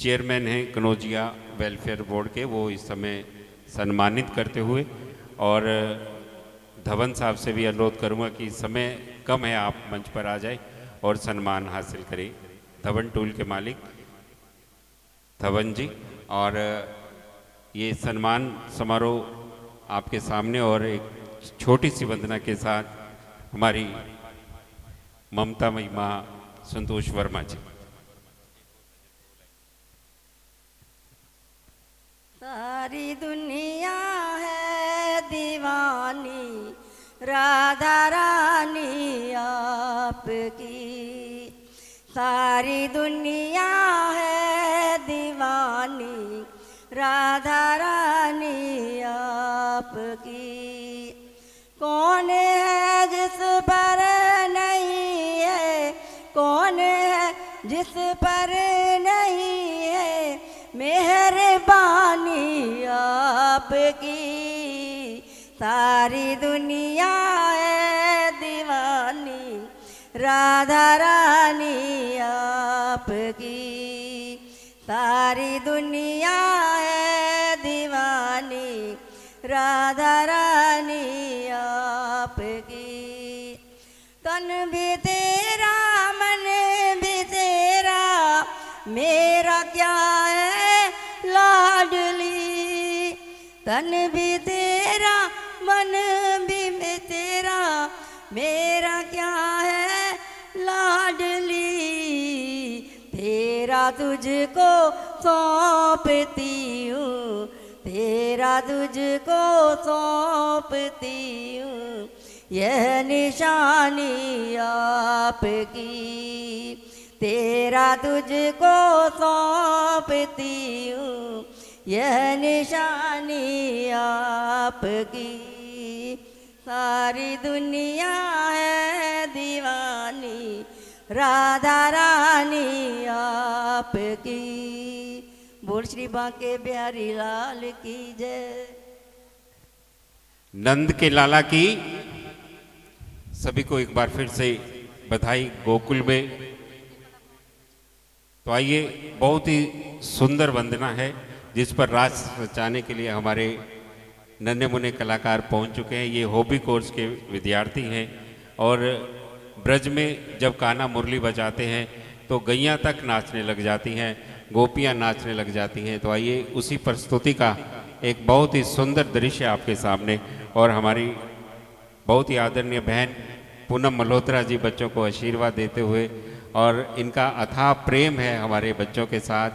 [SPEAKER 1] चेयरमैन हैं कनौजिया वेलफेयर बोर्ड के, वो इस समय सम्मानित करते हुए, और धवन साहब से भी अनुरोध करूंगा कि समय कम है, आप मंच पर आ जाए और सम्मान हासिल करें। धवन टूल के मालिक धवन जी, और ये सम्मान समारोह आपके सामने और एक छोटी सी वंदना के साथ हमारी ममतामयी माँ संतोष वर्मा जी।
[SPEAKER 9] सारी दुनिया है दीवानी राधा रानी आपकी, सारी दुनिया है दीवानी राधा रानी आपकी। कौन है जिस पर नहीं है, कौन है जिस पर नहीं है मेहरबानी आपकी। सारी दुनिया है दीवानी राधा रानी आपकी, सारी दुनिया है दीवानी राधा रानी आपकी। तन भी तेरा मन भी तेरा मेरा क्या है लाडली, तन भी तेरा मन भी तेरा मेरा क्या है लाडली। तेरा तुझको सौंपती हूँ, तेरा तुझको सौंपती हूँ, यह निशानी आपकी। तेरा तुझको सौंपती हूँ, यह निशानी आपकी। सारी दुनिया है दीवानी राधा रानी आपकी। बोल श्री बांके बिहारी लाल की जय।
[SPEAKER 1] नंद के लाला की सभी को एक बार फिर से बधाई गोकुल में। तो आइए, बहुत ही सुंदर वंदना है जिस पर रास रचाने के लिए हमारे नन्हे मुन्ने कलाकार पहुंच चुके हैं। ये हॉबी कोर्स के विद्यार्थी हैं और ब्रज में जब कान्हा मुरली बजाते हैं तो गैया तक नाचने लग जाती हैं, गोपियां नाचने लग जाती हैं। तो आइए उसी प्रस्तुति का एक बहुत ही सुंदर दृश्य आपके सामने, और हमारी बहुत ही आदरणीय बहन पूनम मल्होत्रा जी बच्चों को आशीर्वाद देते हुए, और इनका अथाह प्रेम है हमारे बच्चों के साथ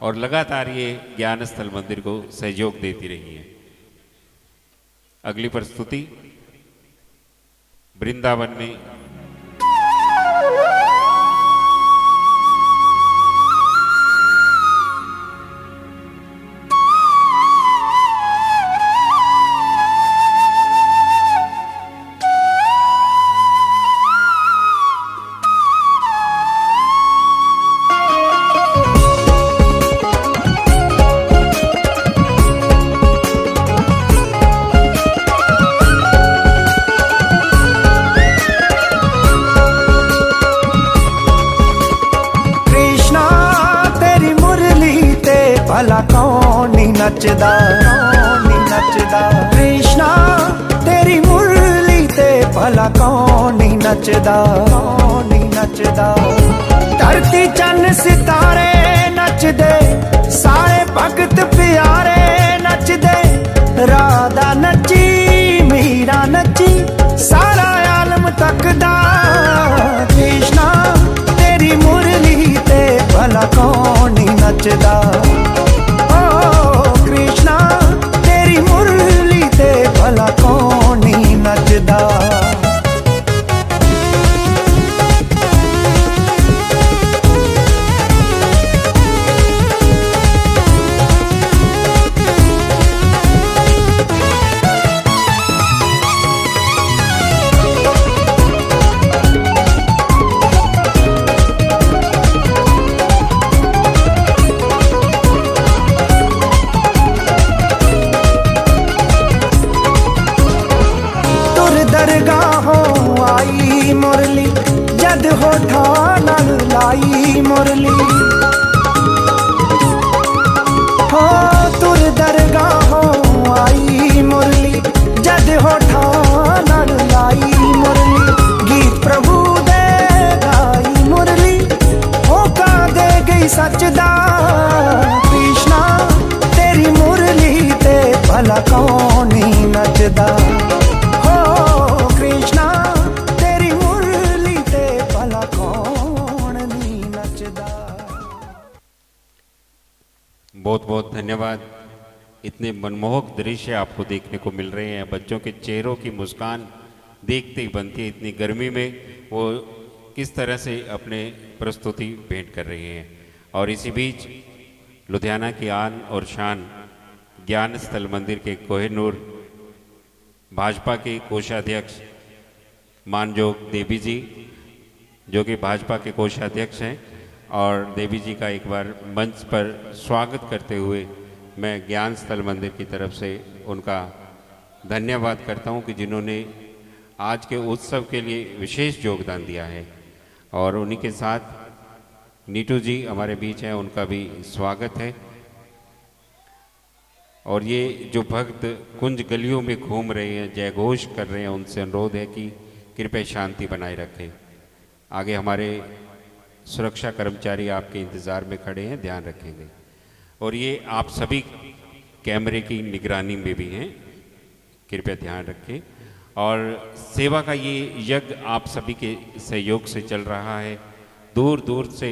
[SPEAKER 1] और लगातार ये ज्ञान स्थल मंदिर को सहयोग देती रही है। अगली प्रस्तुति वृंदावन में
[SPEAKER 10] भला कौन ही नचदा, कौन ही नचदा। कृष्णा तेरी मुरली ते भला कौन ही नचदा, कौन ही नचदा। धरती चन्न सितारे नचदे, सारे भगत प्यारे नचदे, राधा नची मीरा नची, सारा आलम तकदा। कृष्णा तेरी मुरली ते भला कौन नहीं नचदा। ओ कृष्णा तेरी मुरली ते भला कौन नहीं नचदा। मुरली जद होठा नल लाई मुरली, हो तुर दरगाहों आई मुरली जद होठा नल लाई मुरली। गीत प्रभु दे गाई मुरली, होका दे गई सचदा। कृष्णा तेरी मुरली ते भला कौन नहीं नचदा।
[SPEAKER 1] बहुत बहुत धन्यवाद। इतने मनमोहक दृश्य आपको देखने को मिल रहे हैं। बच्चों के चेहरों की मुस्कान देखते ही बनती है। इतनी गर्मी में वो किस तरह से अपने प्रस्तुति भेंट कर रही हैं। और इसी बीच लुधियाना की आन और शान ज्ञान स्थल मंदिर के कोहिनूर भाजपा के कोषाध्यक्ष मानजोग देवी जी, जो कि भाजपा के कोषाध्यक्ष हैं, और देवी जी का एक बार मंच पर स्वागत करते हुए मैं ज्ञान स्थल मंदिर की तरफ से उनका धन्यवाद करता हूं कि जिन्होंने आज के उत्सव के लिए विशेष योगदान दिया है। और उन्हीं के साथ नीटू जी हमारे बीच हैं, उनका भी स्वागत है। और ये जो भक्त कुंज गलियों में घूम रहे हैं, जय घोष कर रहे हैं, उनसे अनुरोध है कि कृपया शांति बनाए रखें। आगे हमारे सुरक्षा कर्मचारी आपके इंतज़ार में खड़े हैं, ध्यान रखेंगे। और ये आप सभी कैमरे की निगरानी में भी हैं, कृपया ध्यान रखें। और सेवा का ये यज्ञ आप सभी के सहयोग से चल रहा है। दूर दूर से